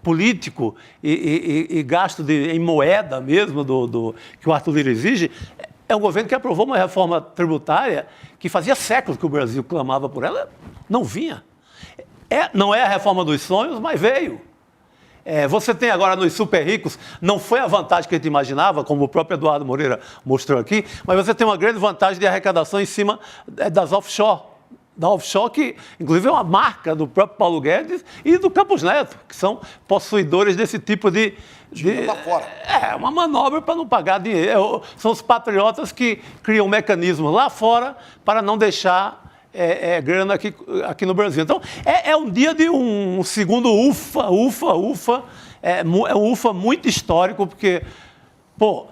político e gasto em moeda mesmo que o Arthur Lira exige, é um governo que aprovou uma reforma tributária que fazia séculos que o Brasil clamava por ela, não vinha. Não é a reforma dos sonhos, mas veio. Você tem agora nos super ricos, não foi a vantagem que a gente imaginava, como o próprio Eduardo Moreira mostrou aqui, mas você tem uma grande vantagem de arrecadação em cima das offshore. Da offshore, que inclusive é uma marca do próprio Paulo Guedes e do Campos Neto, que são possuidores desse tipo de lá fora. Uma manobra para não pagar dinheiro. São os patriotas que criam mecanismos lá fora para não deixar grana aqui no Brasil. Então, é um dia de um segundo ufa. É um ufa muito histórico, porque, pô,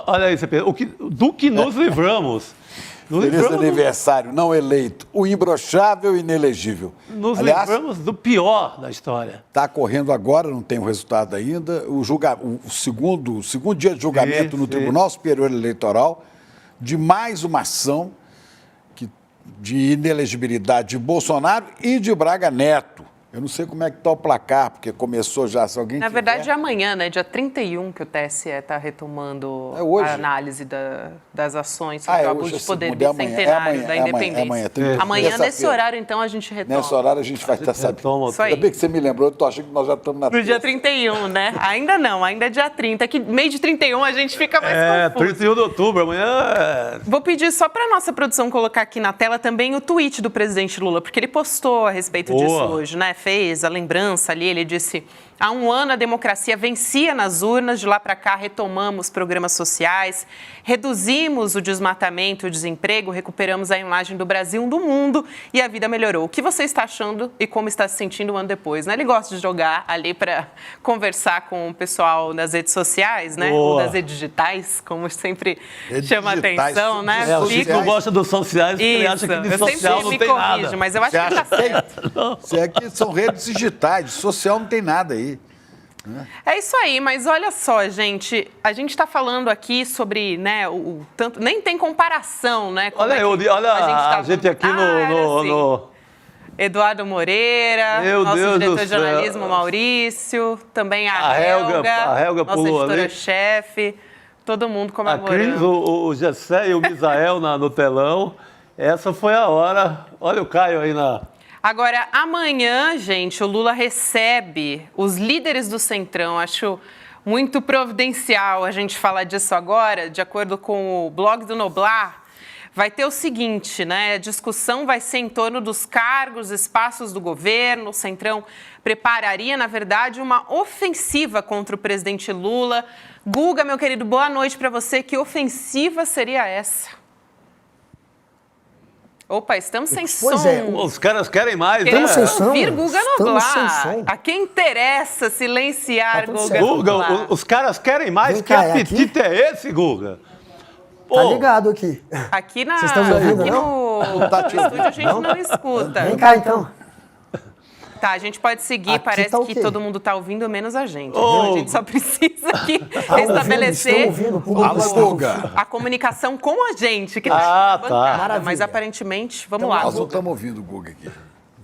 olha aí, do que nos livramos. Feliz aniversário, não eleito, o imbrochável e inelegível. Aliás, livramos do pior da história. Está correndo agora, não tem o resultado ainda, o segundo dia de julgamento no Tribunal Superior Eleitoral de mais uma ação de inelegibilidade de Bolsonaro e de Braga Neto. Eu não sei como é que está o placar, porque começou já, se alguém Na verdade, é amanhã, né? Dia 31 que o TSE está retomando a análise das ações sobre o abuso de poder bicentenário da independência. Amanhã, nesse horário, então, a gente retoma. Nesse horário, a gente vai estar sabendo. Ainda bem que você me lembrou, eu tô achando que nós já estamos na... No dia 31, né? Ainda não, ainda é dia 30, que meio de 31 a gente fica mais confuso. 31 de outubro, amanhã... Vou pedir só para a nossa produção colocar aqui na tela também o tweet do presidente Lula, porque ele postou a respeito disso hoje, né? Fez a lembrança ali, ele disse: há um ano a democracia vencia nas urnas, de lá para cá retomamos programas sociais, reduzimos o desmatamento e o desemprego, recuperamos a imagem do Brasil do mundo e a vida melhorou. O que você está achando e como está se sentindo um ano depois? Né? Ele gosta de jogar ali para conversar com o pessoal nas redes sociais, né? Ou nas redes digitais, como sempre chama atenção, né? O Chico gosta dos sociais, porque ele acha que de social não tem nada. Mas eu acho que está certo. Isso aqui são redes digitais, social não tem nada aí. É isso aí, mas olha só, gente, a gente está falando aqui sobre, né, o tanto, nem tem comparação, né? Olha a gente aqui no... Eduardo Moreira, nosso diretor de jornalismo, Maurício, também a Helga nossa editora-chefe, todo mundo comemorando. A Cris, o Gessé e o Misael no telão, essa foi a hora. Olha o Caio aí na... Agora, amanhã, gente, o Lula recebe os líderes do Centrão. Acho muito providencial a gente falar disso agora. De acordo com o blog do Noblar, vai ter o seguinte, né? A discussão vai ser em torno dos cargos, espaços do governo. O Centrão prepararia, na verdade, uma ofensiva contra o presidente Lula. Guga, meu querido, boa noite para você. Que ofensiva seria essa? Opa, estamos sem som. Os caras querem mais, né? Estamos sem som. Ouvir Guga Noblar. A quem interessa silenciar Guga Noblar. Guga, os caras querem mais. Que apetite é esse, Guga? Tá ligado aqui. Aqui Vocês estão me ouvindo, no estúdio a gente não escuta. Vem cá, então. Tá, a gente pode seguir, aqui parece que todo mundo tá ouvindo, menos a gente. A gente só precisa aqui restabelecer a comunicação com a gente. Que tá. Mas aparentemente, vamos lá. Nós não estamos ouvindo o Guga aqui.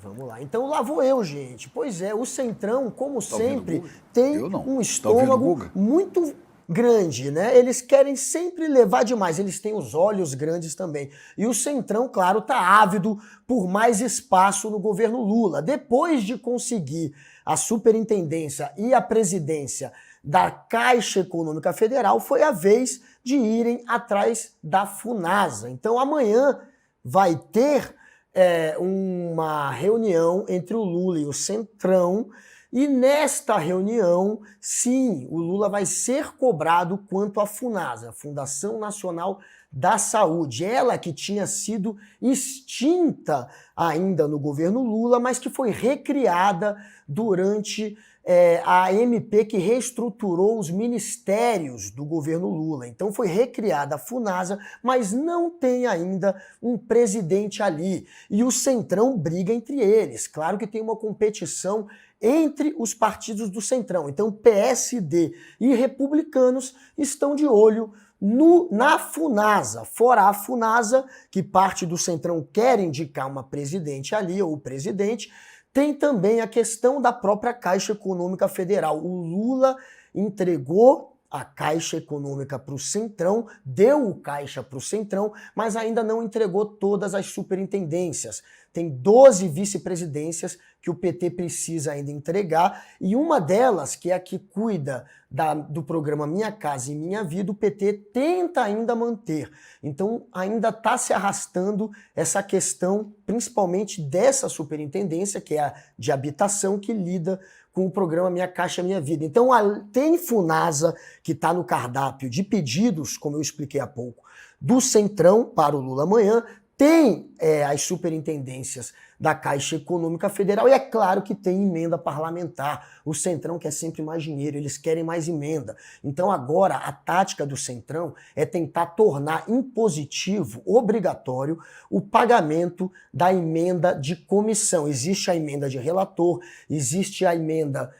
Vamos lá. Então lá vou eu, gente. Pois é, o Centrão, como sempre, tem um estômago muito grande, né? Eles querem sempre levar demais, eles têm os olhos grandes também. E o Centrão, claro, tá ávido por mais espaço no governo Lula. Depois de conseguir a superintendência e a presidência da Caixa Econômica Federal, foi a vez de irem atrás da Funasa. Então amanhã vai ter uma reunião entre o Lula e o Centrão, e nesta reunião, sim, o Lula vai ser cobrado quanto à Funasa, Fundação Nacional da Saúde. Ela que tinha sido extinta ainda no governo Lula, mas que foi recriada durante a MP que reestruturou os ministérios do governo Lula. Então foi recriada a Funasa, mas não tem ainda um presidente ali. E o Centrão briga entre eles. Claro que tem uma competição entre os partidos do Centrão. Então PSD e Republicanos estão de olho na Funasa. Fora a Funasa, que parte do Centrão quer indicar uma presidente ali, ou presidente, tem também a questão da própria Caixa Econômica Federal. O Lula entregou a Caixa Econômica para o Centrão, deu o Caixa para o Centrão, mas ainda não entregou todas as superintendências. Tem 12 vice-presidências que o PT precisa ainda entregar, e uma delas, que é a que cuida do programa Minha Casa e Minha Vida, o PT tenta ainda manter. Então ainda está se arrastando essa questão, principalmente dessa superintendência, que é a de habitação, que lida com o programa Minha Caixa Minha Vida. Então tem Funasa, que está no cardápio de pedidos, como eu expliquei há pouco, do Centrão para o Lula amanhã. Tem as superintendências da Caixa Econômica Federal, e é claro que tem emenda parlamentar. O Centrão quer sempre mais dinheiro, eles querem mais emenda. Então agora a tática do Centrão é tentar tornar impositivo, obrigatório, o pagamento da emenda de comissão. Existe a emenda de relator, existe a emenda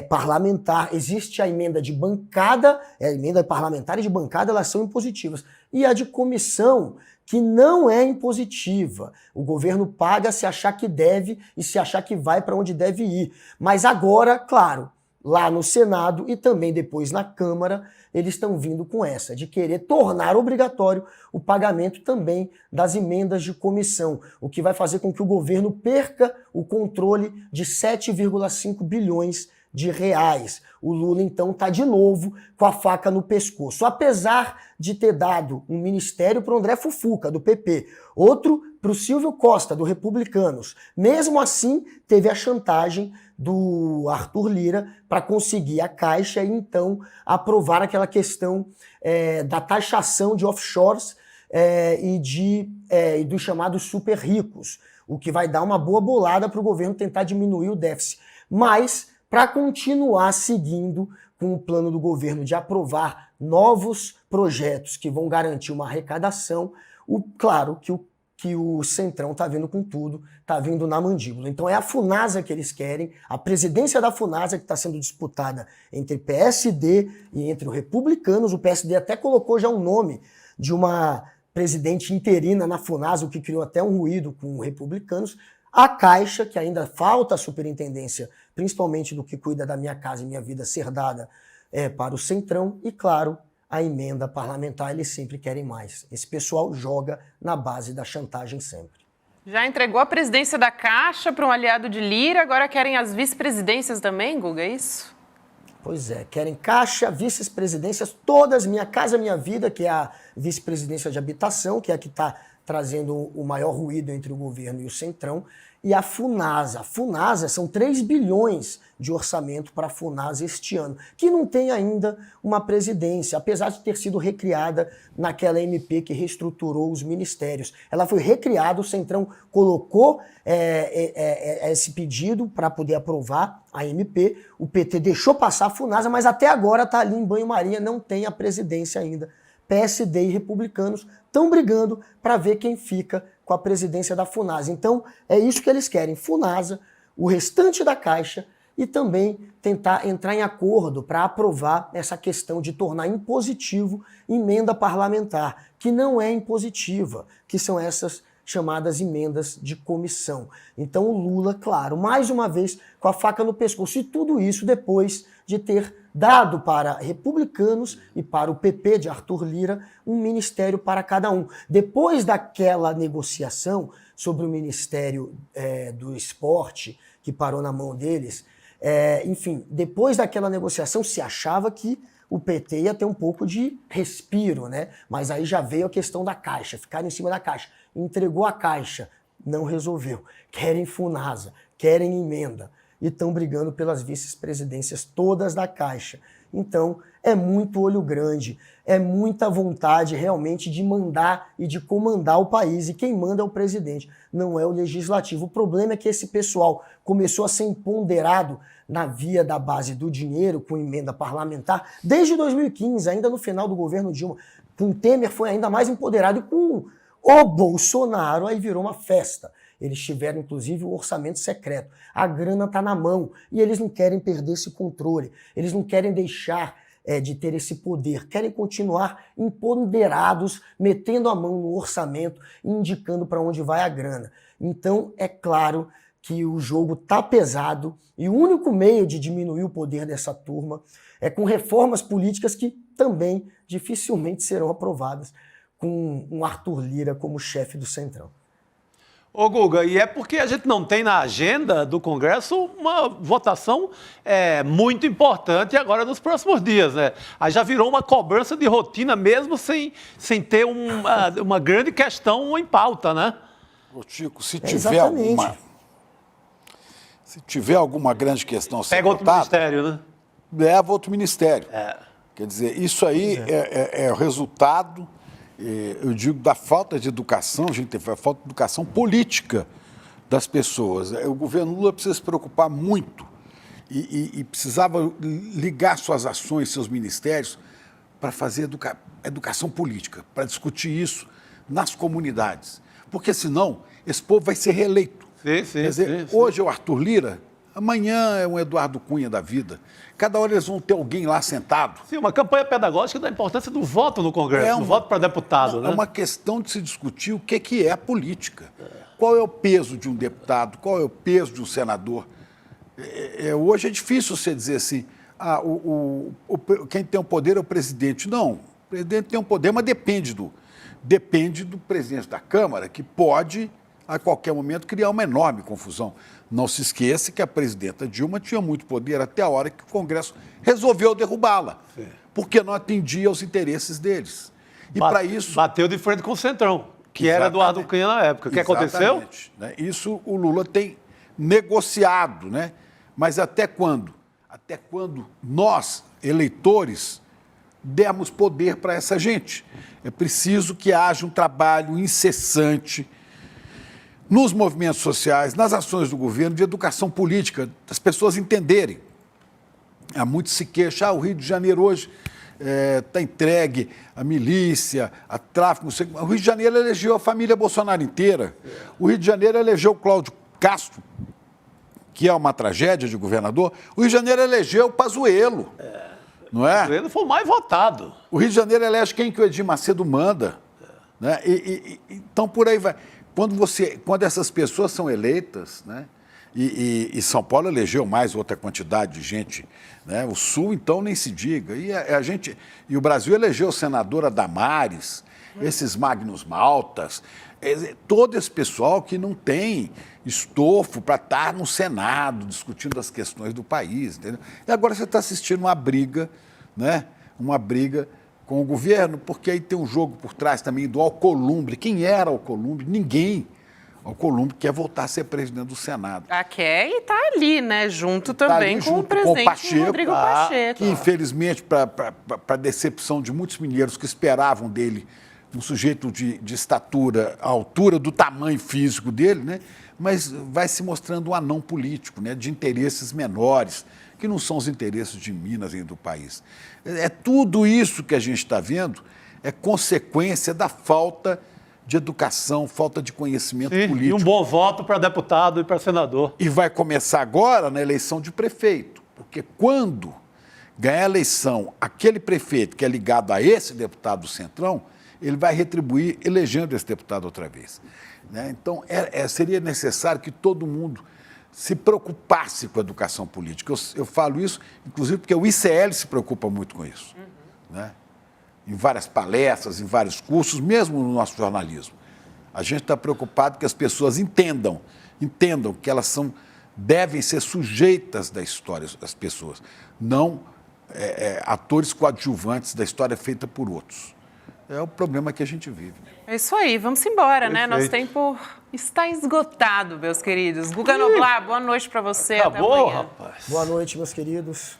parlamentar, existe a emenda de bancada, a emenda parlamentar e de bancada, elas são impositivas. E a de comissão, que não é impositiva. O governo paga se achar que deve e se achar que vai para onde deve ir. Mas agora, claro, lá no Senado e também depois na Câmara, eles estão vindo com essa, de querer tornar obrigatório o pagamento também das emendas de comissão, o que vai fazer com que o governo perca o controle de 7,5 bilhões de reais. O Lula, então, está de novo com a faca no pescoço. Apesar de ter dado um ministério para o André Fufuca, do PP, outro para o Silvio Costa, do Republicanos. Mesmo assim, teve a chantagem do Arthur Lira para conseguir a Caixa e, então, aprovar aquela questão da taxação de offshores e dos chamados super ricos, o que vai dar uma boa bolada para o governo tentar diminuir o déficit. Mas para continuar seguindo com o plano do governo de aprovar novos projetos que vão garantir uma arrecadação, claro que o Centrão está vindo com tudo, está vindo na mandíbula. Então é a Funasa que eles querem, a presidência da Funasa que está sendo disputada entre PSD e entre os Republicanos. O PSD até colocou já um nome de uma presidente interina na Funasa, o que criou até um ruído com os Republicanos. A Caixa, que ainda falta a superintendência, principalmente do que cuida da Minha Casa e Minha Vida, ser dada para o Centrão. E, claro, a emenda parlamentar, eles sempre querem mais. Esse pessoal joga na base da chantagem sempre. Já entregou a presidência da Caixa para um aliado de Lira, agora querem as vice-presidências também, Guga, é isso? Pois é, querem Caixa, vice-presidências, todas, Minha Casa Minha Vida, que é a vice-presidência de habitação, que é a que está trazendo o maior ruído entre o governo e o Centrão, e a Funasa. A Funasa são 3 bilhões de orçamento para a Funasa este ano, que não tem ainda uma presidência, apesar de ter sido recriada naquela MP que reestruturou os ministérios. Ela foi recriada, o Centrão colocou esse pedido para poder aprovar a MP, o PT deixou passar a Funasa, mas até agora está ali em banho-maria, não tem a presidência ainda. PSD e Republicanos estão brigando para ver quem fica com a presidência da Funasa. Então, é isso que eles querem, Funasa, o restante da Caixa e também tentar entrar em acordo para aprovar essa questão de tornar impositivo emenda parlamentar, que não é impositiva, que são essas chamadas emendas de comissão. Então o Lula, claro, mais uma vez com a faca no pescoço, e tudo isso depois de ter dado para republicanos e para o PP de Arthur Lira um ministério para cada um. Depois daquela negociação sobre o Ministério do Esporte, que parou na mão deles, enfim, depois daquela negociação se achava que o PT ia ter um pouco de respiro, né? Mas aí já veio a questão da Caixa, ficar em cima da Caixa. Entregou a Caixa, não resolveu. Querem FUNASA, querem emenda e estão brigando pelas vice-presidências todas da Caixa. Então, é muito olho grande, é muita vontade realmente de mandar e de comandar o país. E quem manda é o presidente, não é o legislativo. O problema é que esse pessoal começou a ser empoderado na via da base do dinheiro, com emenda parlamentar, desde 2015, ainda no final do governo Dilma. Com Temer foi ainda mais empoderado e com o Bolsonaro aí virou uma festa. Eles tiveram, inclusive, o orçamento secreto. A grana está na mão e eles não querem perder esse controle. Eles não querem deixar de ter esse poder. Querem continuar empoderados, metendo a mão no orçamento e indicando para onde vai a grana. Então, é claro que o jogo está pesado e o único meio de diminuir o poder dessa turma é com reformas políticas que também dificilmente serão aprovadas com um Arthur Lira como chefe do Centrão. Ô Guga, e é porque a gente não tem na agenda do Congresso uma votação muito importante agora nos próximos dias, né? Aí já virou uma cobrança de rotina mesmo sem ter uma grande questão em pauta, né? Ô Chico, se tiver alguma grande questão a ser pega outro ministério, né? Leva outro ministério. Quer dizer, isso aí é o resultado, eu digo, da falta de educação, gente, a falta de educação política das pessoas. O governo Lula precisa se preocupar muito e precisava ligar suas ações, seus ministérios, para fazer educação política, para discutir isso nas comunidades. Porque senão esse povo vai ser reeleito. Quer dizer, hoje é o Arthur Lira, amanhã é um Eduardo Cunha da vida. Cada hora eles vão ter alguém lá sentado. Sim, uma campanha pedagógica da importância do voto no Congresso, do voto para deputado. É uma questão de se discutir o que é a política. Qual é o peso de um deputado, qual é o peso de um senador. Hoje é difícil você dizer assim, quem tem o poder é o presidente. Não, o presidente tem um poder, mas depende do presidente da Câmara, que pode, a qualquer momento, criar uma enorme confusão. Não se esqueça que a presidenta Dilma tinha muito poder até a hora que o Congresso resolveu derrubá-la, porque não atendia aos interesses deles. E para isso... Bateu de frente com o Centrão, que era Eduardo Cunha na época. O que aconteceu? Né? Isso o Lula tem negociado, né? Mas até quando? Até quando nós, eleitores, demos poder para essa gente? É preciso que haja um trabalho incessante nos movimentos sociais, nas ações do governo, de educação política, das pessoas entenderem. Há muito se queixa, o Rio de Janeiro hoje está entregue à milícia, a tráfico, não sei. O Rio de Janeiro elegeu a família Bolsonaro inteira. O Rio de Janeiro elegeu o Cláudio Castro, que é uma tragédia de governador. O Rio de Janeiro elegeu o Pazuello, não é? O Pazuello foi o mais votado. O Rio de Janeiro elege quem que o Edir Macedo manda. Né? Então, por aí vai. Quando essas pessoas são eleitas, né, e São Paulo elegeu mais outra quantidade de gente, né, o Sul, então, nem se diga. E o Brasil elegeu a senadora Damares, esses Magnus Maltas, todo esse pessoal que não tem estofo para estar no Senado discutindo as questões do país. Entendeu? E agora você está assistindo uma briga, né, com o governo, porque aí tem um jogo por trás também do Alcolumbre. Quem era Alcolumbre? Ninguém. Alcolumbre quer voltar a ser presidente do Senado. Quer e está ali, né? Junto também com o presidente Pacheco, Rodrigo Pacheco. Que, infelizmente, para decepção de muitos mineiros que esperavam dele um sujeito de estatura, à altura do tamanho físico dele, né? Mas vai se mostrando um anão político, né? De interesses menores, que não são os interesses de Minas e do país. Tudo isso que a gente está vendo é consequência da falta de educação, falta de conhecimento político. E um bom voto para deputado e para senador. E vai começar agora na eleição de prefeito, porque quando ganhar a eleição aquele prefeito que é ligado a esse deputado do Centrão, ele vai retribuir elegendo esse deputado outra vez. Né? Então, seria necessário que todo mundo se preocupasse com a educação política. Eu falo isso, inclusive, porque o ICL se preocupa muito com isso, né? Em várias palestras, em vários cursos, mesmo no nosso jornalismo. A gente está preocupado que as pessoas entendam que elas devem ser sujeitas da história, as pessoas, não atores coadjuvantes da história feita por outros. É o problema que a gente vive. É isso aí, vamos embora, né? Nosso tempo está esgotado, meus queridos. Guga Noblar, boa noite para você. Acabou, rapaz. Boa noite, meus queridos.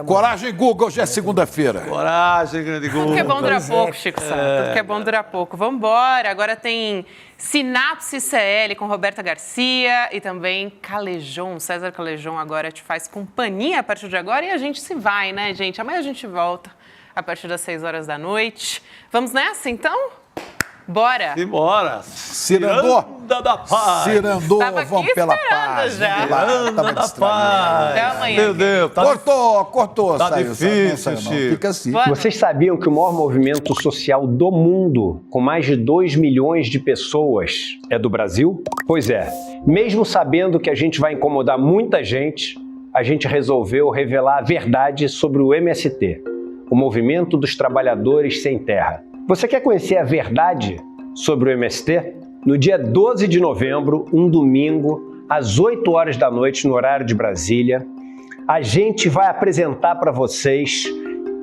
Coragem, Guga, hoje é segunda-feira. Coragem, grande Guga. Tudo que é bom dura pouco, Chico Sá. Tudo que é bom dura pouco. Vamos embora. Agora tem Sinapse CL com Roberta Garcia e também Calejon. César Calejon agora te faz companhia a partir de agora e a gente se vai, né, gente? Amanhã a gente volta a partir das 6 horas da noite. Vamos nessa, então? Bora! Simbora! Cirandô! Ciranda da paz! Cirandô, vamos pela paz! Já. Ciranda da paz! Até amanhã. Meu Deus! Cortou! Tá saiu, difícil, não. Chico. Fica assim. Vocês sabiam que o maior movimento social do mundo, com mais de 2 milhões de pessoas, é do Brasil? Pois é, mesmo sabendo que a gente vai incomodar muita gente, a gente resolveu revelar a verdade sobre o MST, o Movimento dos Trabalhadores Sem Terra. Você quer conhecer a verdade sobre o MST? No dia 12 de novembro, um domingo, às 8 horas da noite, no horário de Brasília, a gente vai apresentar para vocês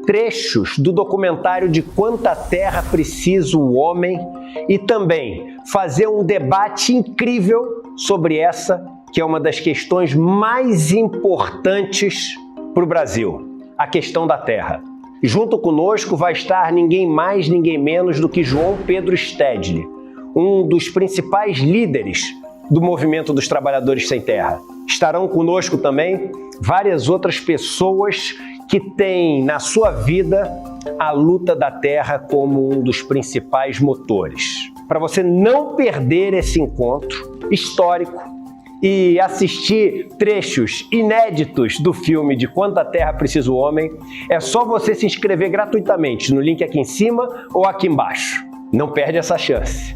trechos do documentário De Quanta Terra Precisa o Homem e também fazer um debate incrível sobre essa, que é uma das questões mais importantes para o Brasil, a questão da terra. Junto conosco vai estar ninguém mais, ninguém menos do que João Pedro Stedley, um dos principais líderes do Movimento dos Trabalhadores Sem Terra. Estarão conosco também várias outras pessoas que têm na sua vida a luta da terra como um dos principais motores. Para você não perder esse encontro histórico e assistir trechos inéditos do filme De Quanta Terra Precisa o Homem, é só você se inscrever gratuitamente no link aqui em cima ou aqui embaixo. Não perde essa chance.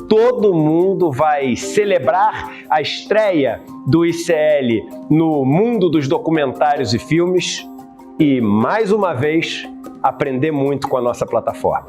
Todo mundo vai celebrar a estreia do ICL no mundo dos documentários e filmes e, mais uma vez, aprender muito com a nossa plataforma.